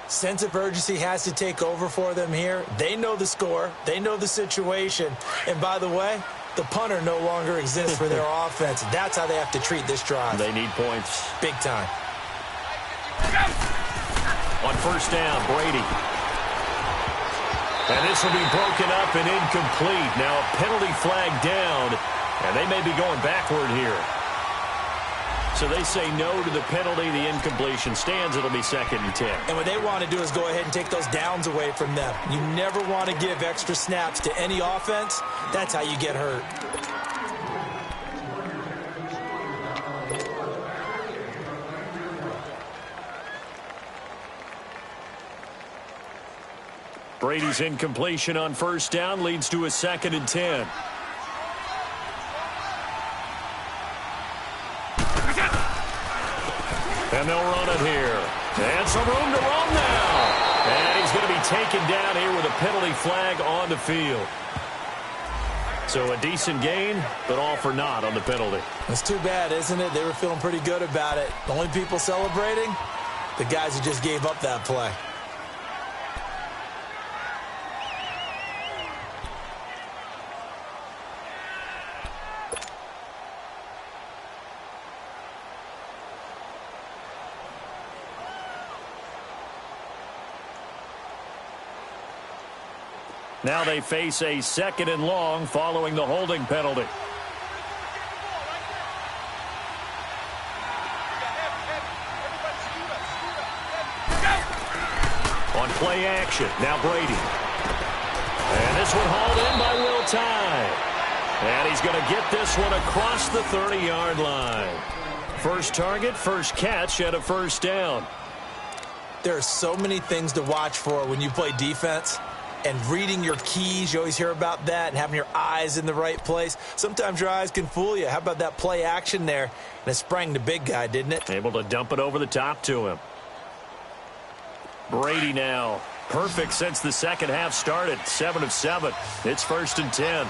Sense of urgency has to take over for them here. They know the score. They know the situation. And by the way, the punter no longer exists for their offense. That's how they have to treat this drive. They need points. Big time. On 1st down, Brady. And this will be broken up and incomplete. Now a penalty flag down, and they may be going backward here. So they say no to the penalty. The incompletion stands. It'll be 2nd and 10. And what they want to do is go ahead and take those downs away from them. You never want to give extra snaps to any offense. That's how you get hurt. Brady's incompletion on 1st down leads to a 2nd and 10. And they'll run it here. And some room to run now. And he's going to be taken down here with a penalty flag on the field. So a decent gain, but all for naught on the penalty. It's too bad, isn't it? They were feeling pretty good about it. The only people celebrating, the guys who just gave up that play. Now they face a 2nd and long following the holding penalty. On play action, now Brady. And this one hauled in by Will Tye. And he's going to get this one across the 30-yard line. First target, first catch, and a 1st down. There are so many things to watch for when you play defense. And reading your keys, you always hear about that, and having your eyes in the right place. Sometimes your eyes can fool you. How about that play action there? And it sprang the big guy, didn't it? Able to dump it over the top to him. Brady now. Perfect since the second half started. 7 of 7. It's 1st and 10.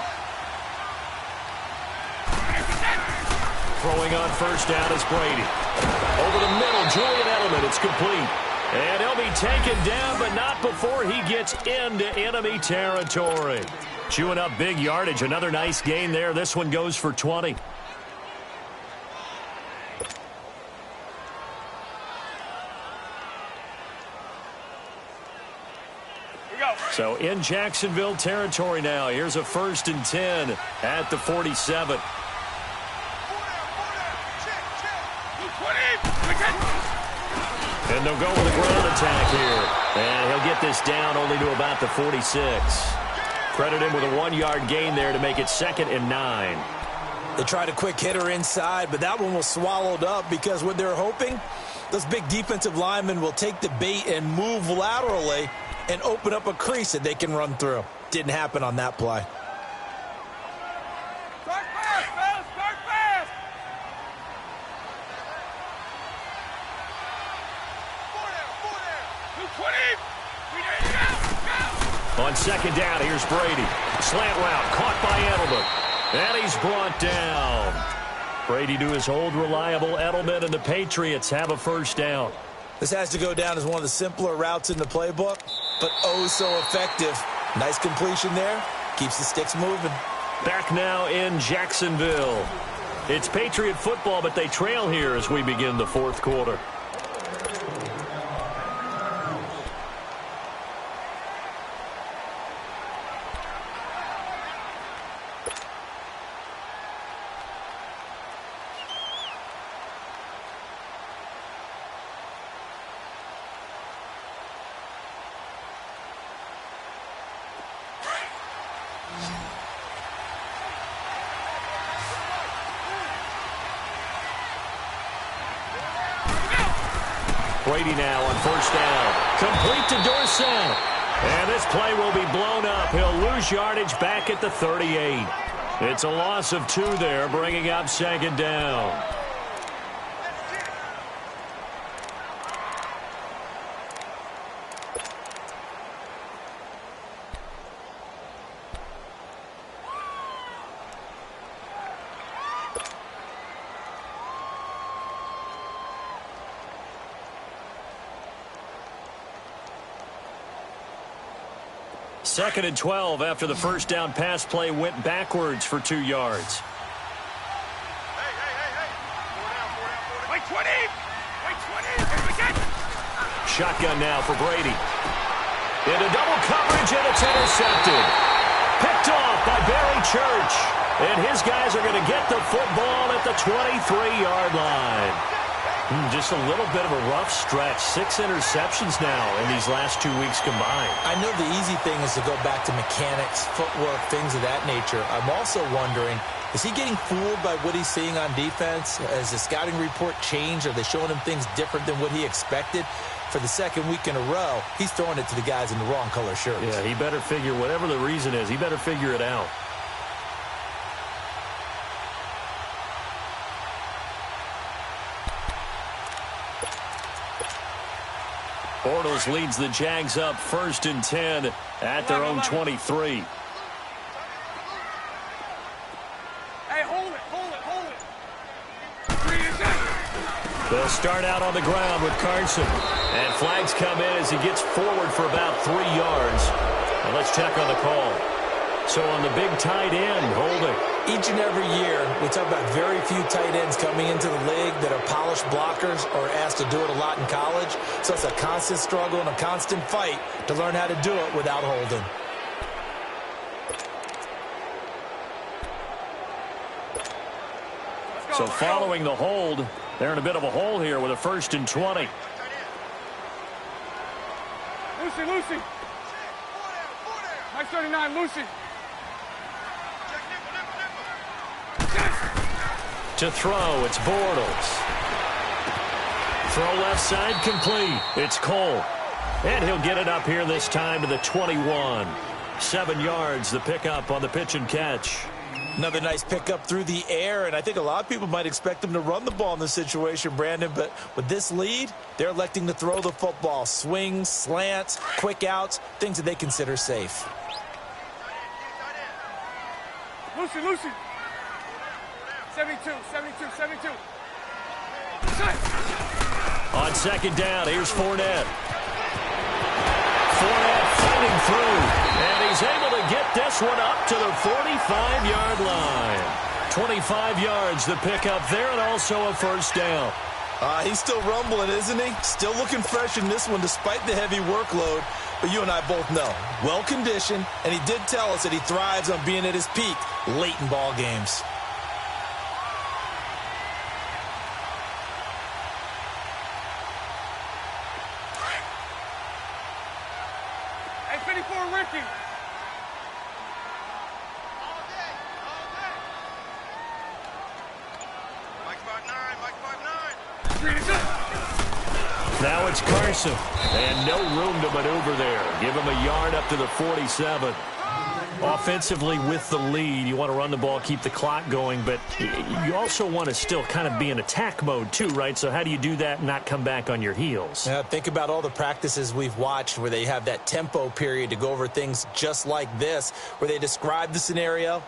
Throwing on first down is Brady. Over the middle, Julian Edelman. It's complete. And he'll be taken down, but not before he gets into enemy territory. Chewing up big yardage. Another nice gain there. This one goes for 20. So in Jacksonville territory now. Here's a 1st and 10 at the 47. And they'll go with a ground attack here. And he'll get this down only to about the 46. Credit him with a 1-yard gain there to make it 2nd and 9. They tried a quick hitter inside, but that one was swallowed up because what they're hoping, those big defensive linemen will take the bait and move laterally and open up a crease that they can run through. Didn't happen on that play. Start fast, fellas. Start fast. On 2nd down, here's Brady. Slant route, caught by Edelman. And he's brought down. Brady to his old reliable Edelman, and the Patriots have a 1st down. This has to go down as one of the simpler routes in the playbook, but oh so effective. Nice completion there. Keeps the sticks moving. Back now in Jacksonville. It's Patriot football, but they trail here as we begin the 4th quarter. Brady now on 1st down. Complete to Dorsett. And this play will be blown up. He'll lose yardage back at the 38. It's a loss of 2 there, bringing up 2nd down. Second and 12 after the 1st down pass play went backwards for 2 yards. Wait 20! Wait 20! Shotgun now for Brady. Into double coverage, and it's intercepted. Picked off by Barry Church. And his guys are going to get the football at the 23-yard line. Just a little bit of a rough stretch. 6 interceptions now in these last 2 weeks combined. I know the easy thing is to go back to mechanics, footwork, things of that nature. I'm also wondering, is he getting fooled by what he's seeing on defense? Has the scouting report changed? Are they showing him things different than what he expected? For the 2nd week in a row, he's throwing it to the guys in the wrong color shirts. Yeah, he better figure, whatever the reason is, he better figure it out. Bortles leads the Jags up 1st and 10 at their own 23. Hey, hold it. They'll start out on the ground with Carson. And flags come in as he gets forward for about 3 yards. And let's check on the call. So on the big tight end, holding. Each and every year, we talk about very few tight ends coming into the league that are polished blockers or asked to do it a lot in college. So it's a constant struggle and a constant fight to learn how to do it without holding. So following the hold, they're in a bit of a hole here with a 1st and 20. Lucy. Nice 39, Lucy. To throw, it's Bortles. Throw left side complete. It's Cole. And he'll get it up here this time to the 21. 7 yards, the pickup on the pitch and catch. Another nice pickup through the air, and I think a lot of people might expect them to run the ball in this situation, Brandon, but with this lead, they're electing to throw the football. Swings, slants, quick outs, things that they consider safe. Lucy. 72. On second down, here's Fournette. Fournette fighting through, and he's able to get this one up to the 45-yard line. 25 yards, the pickup there, and also a first down. He's still rumbling, isn't he? Still looking fresh in this one despite the heavy workload. But you and I both know, well-conditioned, and he did tell us that he thrives on being at his peak late in ball games. Hey, 54, Ricky. Mike 5'9", Mike 5'9". Now it's Carson, and no room to maneuver there. Give him a yard up to the 47. Offensively with the lead, you want to run the ball, keep the clock going, but you also want to still kind of be in attack mode too, right? So how do you do that and not come back on your heels? Yeah, think about all the practices we've watched where they have that tempo period to go over things just like this, where they describe the scenario,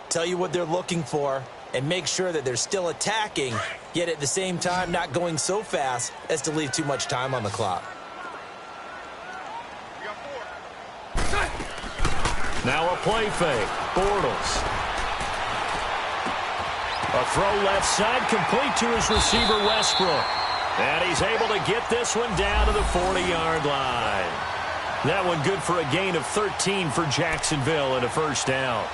tell you what they're looking for, and make sure that they're still attacking, yet at the same time not going so fast as to leave too much time on the clock. Now a play fake. Bortles. A throw left side complete to his receiver Westbrook. And he's able to get this one down to the 40-yard line. That one good for a gain of 13 for Jacksonville and a first down.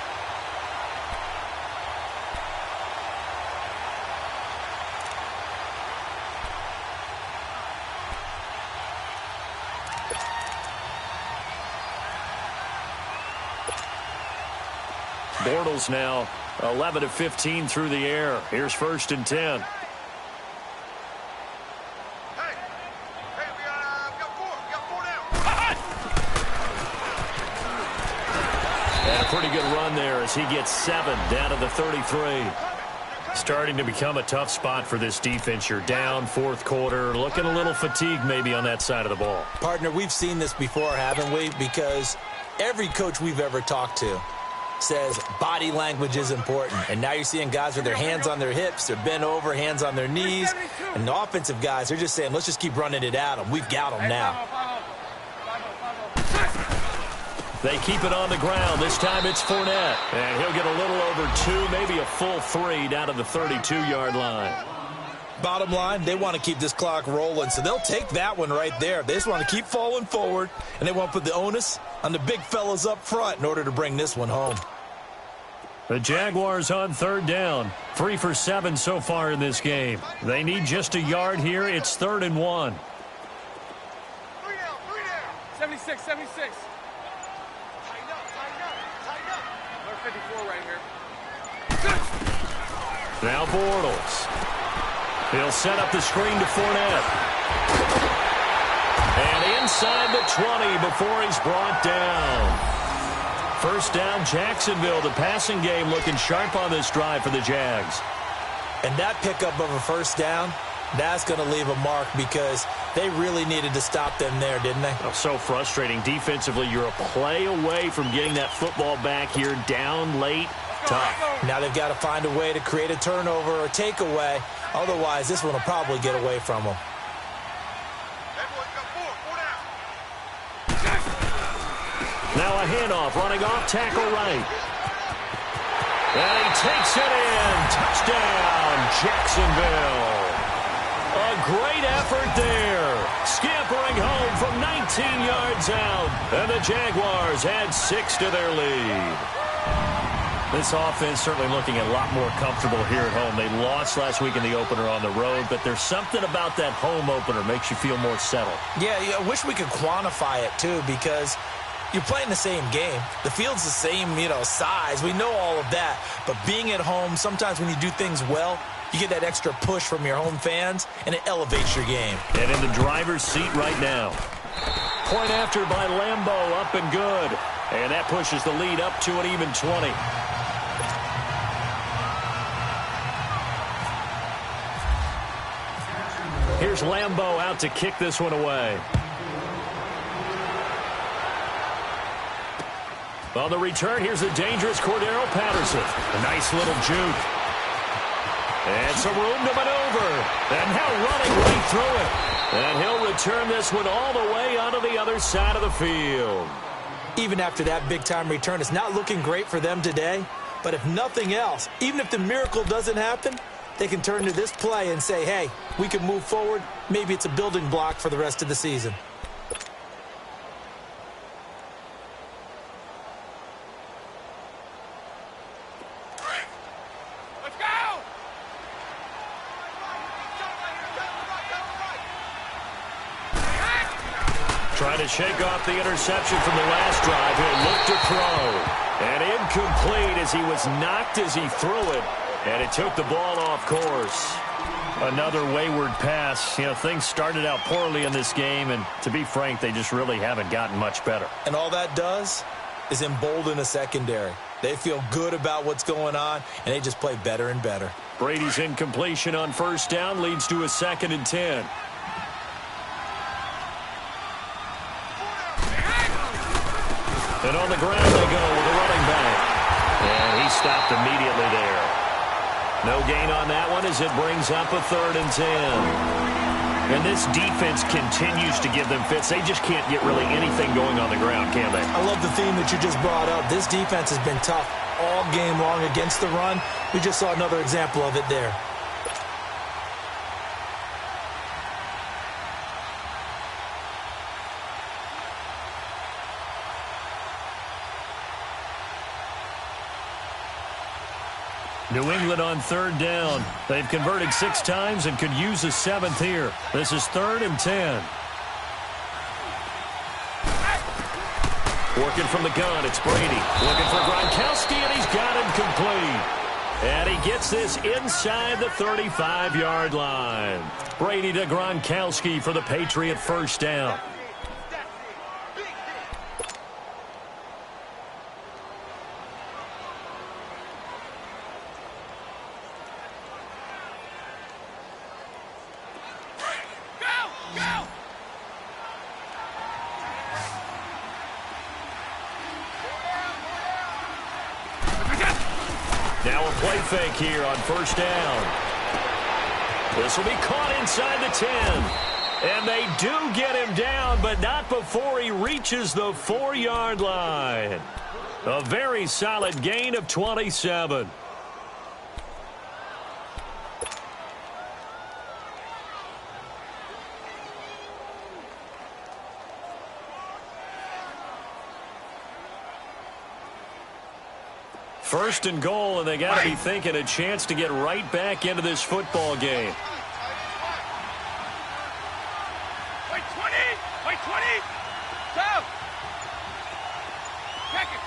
Bortles now 11 of 15 through the air. Here's 1st and 10. Hey, we got 4. We got 4 now. And a pretty good run there as he gets 7 down to the 33. Starting to become a tough spot for this defense. You're down 4th quarter, looking a little fatigued maybe on that side of the ball. Partner, we've seen this before, haven't we? Because every coach we've ever talked to says body language is important. And now you're seeing guys with their hands on their hips, they're bent over, hands on their knees. And the offensive guys, they're just saying, let's just keep running it at them. We've got them now. They keep it on the ground. This time it's Fournette. And he'll get a little over 2, maybe a full 3 down to the 32-yard line. Bottom line, they want to keep this clock rolling, so they'll take that one right there. They just want to keep falling forward, and they want to put the onus on the big fellas up front in order to bring this one home. The Jaguars on 3rd down. 3 for 7 so far in this game. They need just a yard here. It's 3rd and 1. 3 down. 76. Tighten up. Number 54 right here. Now Bortles. He'll set up the screen to Fournette. And inside the 20 before he's brought down. First down, Jacksonville. The passing game looking sharp on this drive for the Jags. And that pickup of a first down, that's going to leave a mark because they really needed to stop them there, didn't they? Oh, so frustrating. Defensively, you're a play away from getting that football back here down late. Tough. Now they've got to find a way to create a turnover or takeaway. Otherwise, this one will probably get away from them. Now a handoff, running off tackle right. And he takes it in. Touchdown, Jacksonville. A great effort there. Scampering home from 19 yards out. And the Jaguars add 6 to their lead. This offense certainly looking a lot more comfortable here at home. They lost last week in the opener on the road, but there's something about that home opener makes you feel more settled. Yeah, I wish we could quantify it, too, because You're playing the same game. The field's the same, size. We know all of that. But being at home, sometimes when you do things well, you get that extra push from your home fans, and it elevates your game. And in the driver's seat right now. Point after by Lambeau, up and good. And that pushes the lead up to an even 20. Here's Lambeau out to kick this one away. On the return, here's a dangerous Cordero Patterson. A nice little juke. And some room to maneuver. And now running right through it. And he'll return this one all the way onto the other side of the field. Even after that big-time return, it's not looking great for them today. But if nothing else, even if the miracle doesn't happen, they can turn to this play and say, hey, we can move forward. Maybe it's a building block for the rest of the season. Let's go! Trying to shake off the interception from the last drive. He'll look to throw. And incomplete as he was knocked as he threw it. And it took the ball off course. Another wayward pass. Things started out poorly in this game, and to be frank, they just really haven't gotten much better. And all that does is embolden a secondary. They feel good about what's going on, and they just play better and better. Brady's incompletion on first down leads to a 2nd and 10. And on the ground they go with a running back. And he stopped immediately there. No gain on that one as it brings up a 3rd and 10. And this defense continues to give them fits. They just can't get really anything going on the ground, can they? I love the theme that you just brought up. This defense has been tough all game long against the run. We just saw another example of it there. New England on 3rd down. They've converted 6 times and could use a 7th here. This is 3rd and 10. Working from the gun, it's Brady. Looking for Gronkowski, and he's got him complete. And he gets this inside the 35-yard line. Brady to Gronkowski for the Patriot first down. Now a play fake here on first down. This will be caught inside the 10. And they do get him down, but not before he reaches the 4-yard line. A very solid gain of 27. First and goal, and they got to be thinking a chance to get right back into this football game. Wait, 20! Wait, 20! Go! Check it!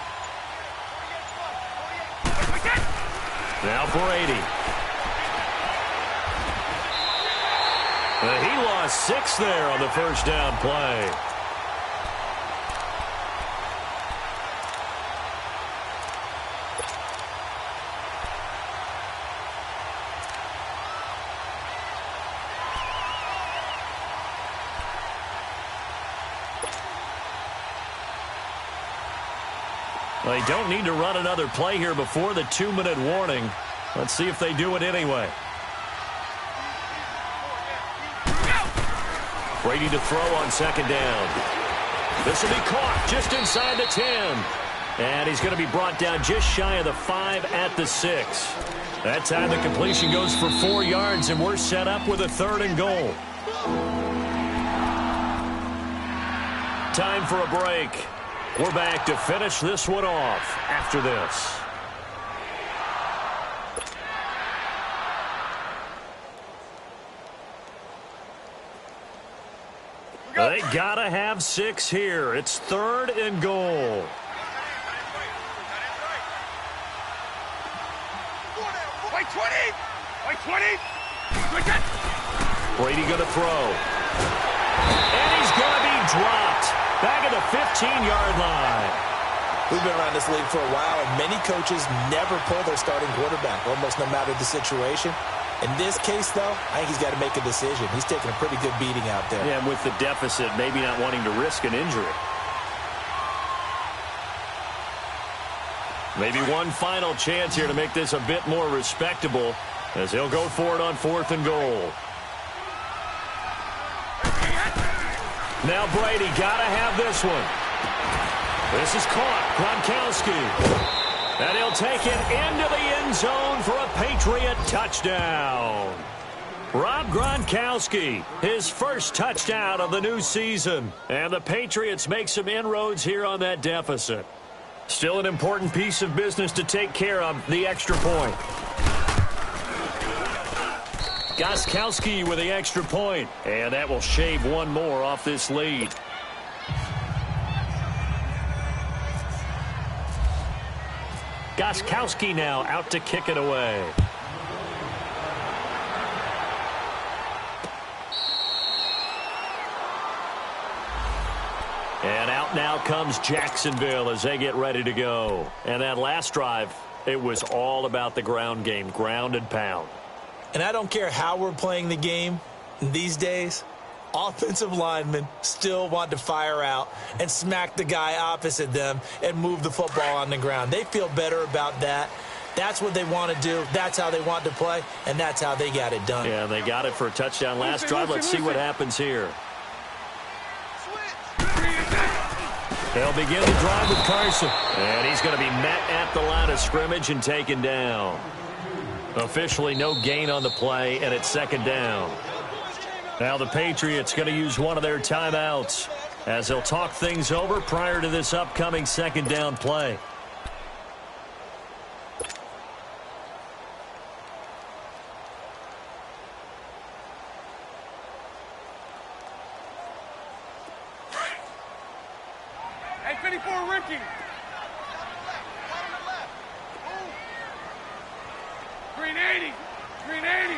Now Brady. He lost 6 there on the first down play. They don't need to run another play here before the 2-minute warning. Let's see if they do it anyway. Brady to throw on 2nd down. This will be caught just inside the 10. And he's going to be brought down just shy of the 5 at the 6. That time the completion goes for 4 yards, and we're set up with a 3rd and goal. Time for a break. We're back to finish this one off after this. They gotta have 6 here. It's 3rd and goal. Wait 20! Wait 20! Brady gonna throw. And he's gonna be dropped. Back at the 15-yard line. We've been around this league for a while, and many coaches never pull their starting quarterback, almost no matter the situation. In this case, though, I think he's got to make a decision. He's taking a pretty good beating out there. Yeah, and with the deficit, maybe not wanting to risk an injury. Maybe one final chance here to make this a bit more respectable as he'll go for it on 4th and goal. Now Brady got to have this one. This is caught. Gronkowski. And he'll take it into the end zone for a Patriot touchdown. Rob Gronkowski, his first touchdown of the new season. And the Patriots make some inroads here on that deficit. Still an important piece of business to take care of, the extra point. Gronkowski with the extra point. And that will shave one more off this lead. Gronkowski now out to kick it away. And out now comes Jacksonville as they get ready to go. And that last drive, it was all about the ground game, ground and pound. And I don't care how we're playing the game these days, offensive linemen still want to fire out and smack the guy opposite them and move the football on the ground. They feel better about that. That's what they want to do. That's how they want to play, and that's how they got it done. Yeah, they got it for a touchdown last drive. Let's see what happens here. They'll begin the drive with Carson. And he's going to be met at the line of scrimmage and taken down. Officially no gain on the play, and it's 2nd down. Now the Patriots going to use one of their timeouts as they'll talk things over prior to this upcoming 2nd down play. Hey, 54, Ricky. Green 80. Green 80.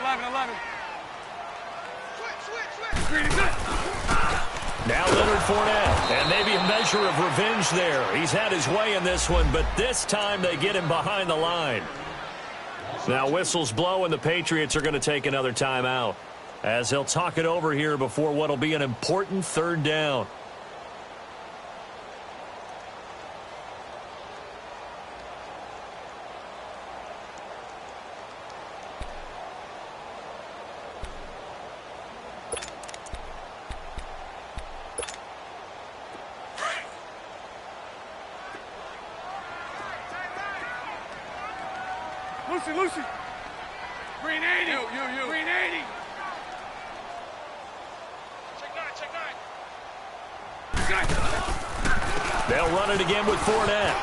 11. Now Leonard Fournette, and maybe a measure of revenge there. He's had his way in this one, but this time they get him behind the line. Now whistles blow, and the Patriots are going to take another timeout as they'll talk it over here before what will be an important 3rd down. Lucy. Green 80. You. Green 80. Check 9. They'll run it again with Fournette.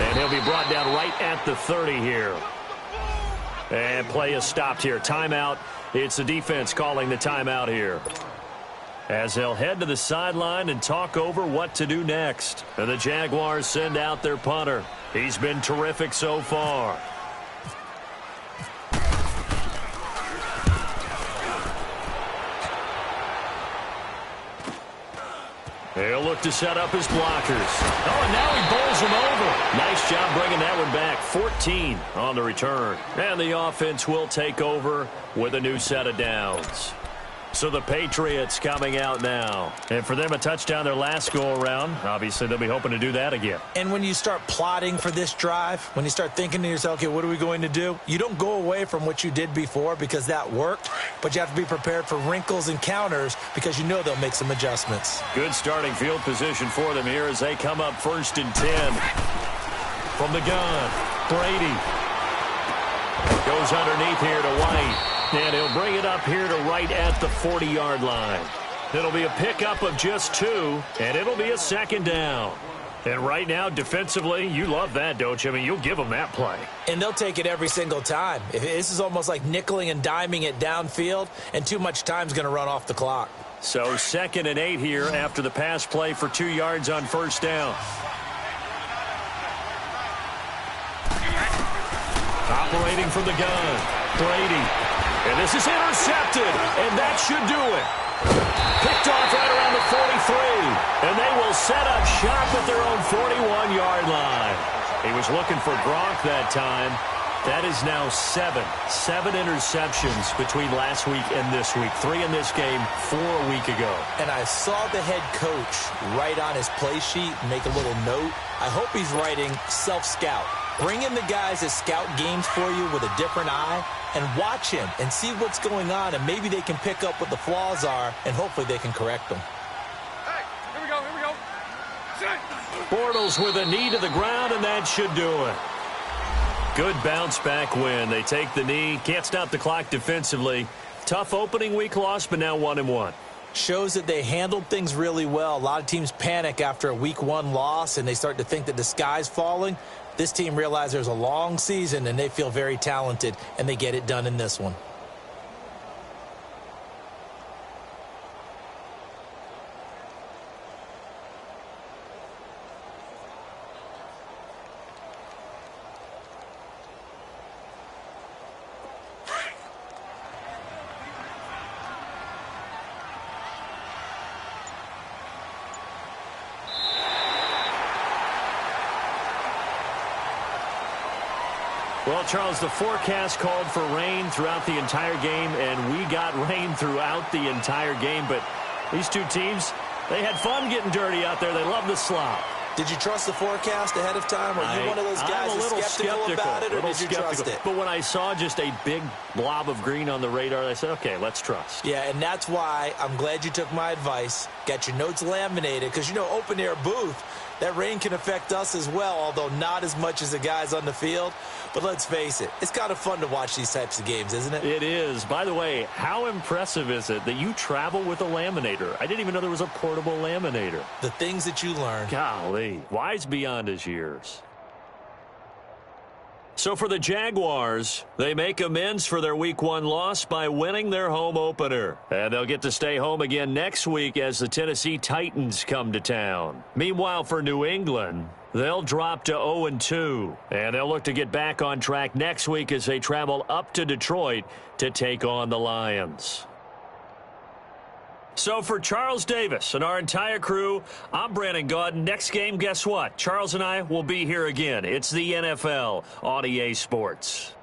And he'll be brought down right at the 30 here. And play is stopped here. Timeout. It's the defense calling the timeout here. As they'll head to the sideline and talk over what to do next. And the Jaguars send out their punter. He's been terrific so far. He'll look to set up his blockers. Oh, and now he bowls him over. Nice job bringing that one back. 14 on the return. And the offense will take over with a new set of downs. So the Patriots coming out now. And for them, a touchdown their last go-around. Obviously, they'll be hoping to do that again. And when you start plotting for this drive, when you start thinking to yourself, okay, what are we going to do? You don't go away from what you did before because that worked, but you have to be prepared for wrinkles and counters because you know they'll make some adjustments. Good starting field position for them here as they come up 1st and 10. From the gun, Brady goes underneath here to White. And he'll bring it up here to right at the 40-yard line. It'll be a pickup of just 2, and it'll be a 2nd down. And right now, defensively, you love that, don't you? I mean, you'll give them that play. And they'll take it every single time. This is almost like nickeling and diming it downfield, and too much time's going to run off the clock. So 2nd and 8 here after the pass play for 2 yards on first down. Operating from the gun, Brady. And this is intercepted, and that should do it. Picked off right around the 43, and they will set up shop at their own 41-yard line. He was looking for Gronk that time. That is now 7 interceptions between last week and this week. 3 in this game, 4 a week ago. And I saw the head coach write on his play sheet, make a little note. I hope he's writing self-scout. Bring in the guys that scout games for you with a different eye and watch him and see what's going on, and maybe they can pick up what the flaws are, and hopefully they can correct them. Hey, here we go, here we go. Sit. Bortles with a knee to the ground, and that should do it. Good bounce-back win. They take the knee. Can't stop the clock defensively. Tough opening week loss, but now 1-1. Shows that they handled things really well. A lot of teams panic after a week 1 loss, and they start to think that the sky's falling. This team realized there's a long season, and they feel very talented, and they get it done in this one. Well, Charles, the forecast called for rain throughout the entire game, and we got rain throughout the entire game. But these two teams, they had fun getting dirty out there. They love the slop. Did you trust the forecast ahead of time? Or are you one of those guys that's skeptical about it, or did you trust it? But when I saw just a big blob of green on the radar, I said, okay, let's trust. Yeah, and that's why I'm glad you took my advice. Got your notes laminated, because, you know, open-air booth, that rain can affect us as well, although not as much as the guys on the field. But let's face it, it's kind of fun to watch these types of games, isn't it? It is. By the way, how impressive is it that you travel with a laminator? I didn't even know there was a portable laminator. The things that you learn. Golly, wise beyond his years. So for the Jaguars, they make amends for their Week 1 loss by winning their home opener. And they'll get to stay home again next week as the Tennessee Titans come to town. Meanwhile, for New England, they'll drop to 0-2. And they'll look to get back on track next week as they travel up to Detroit to take on the Lions. So for Charles Davis and our entire crew, I'm Brandon Gaudin. Next game, guess what? Charles and I will be here again. It's the NFL on EA Sports.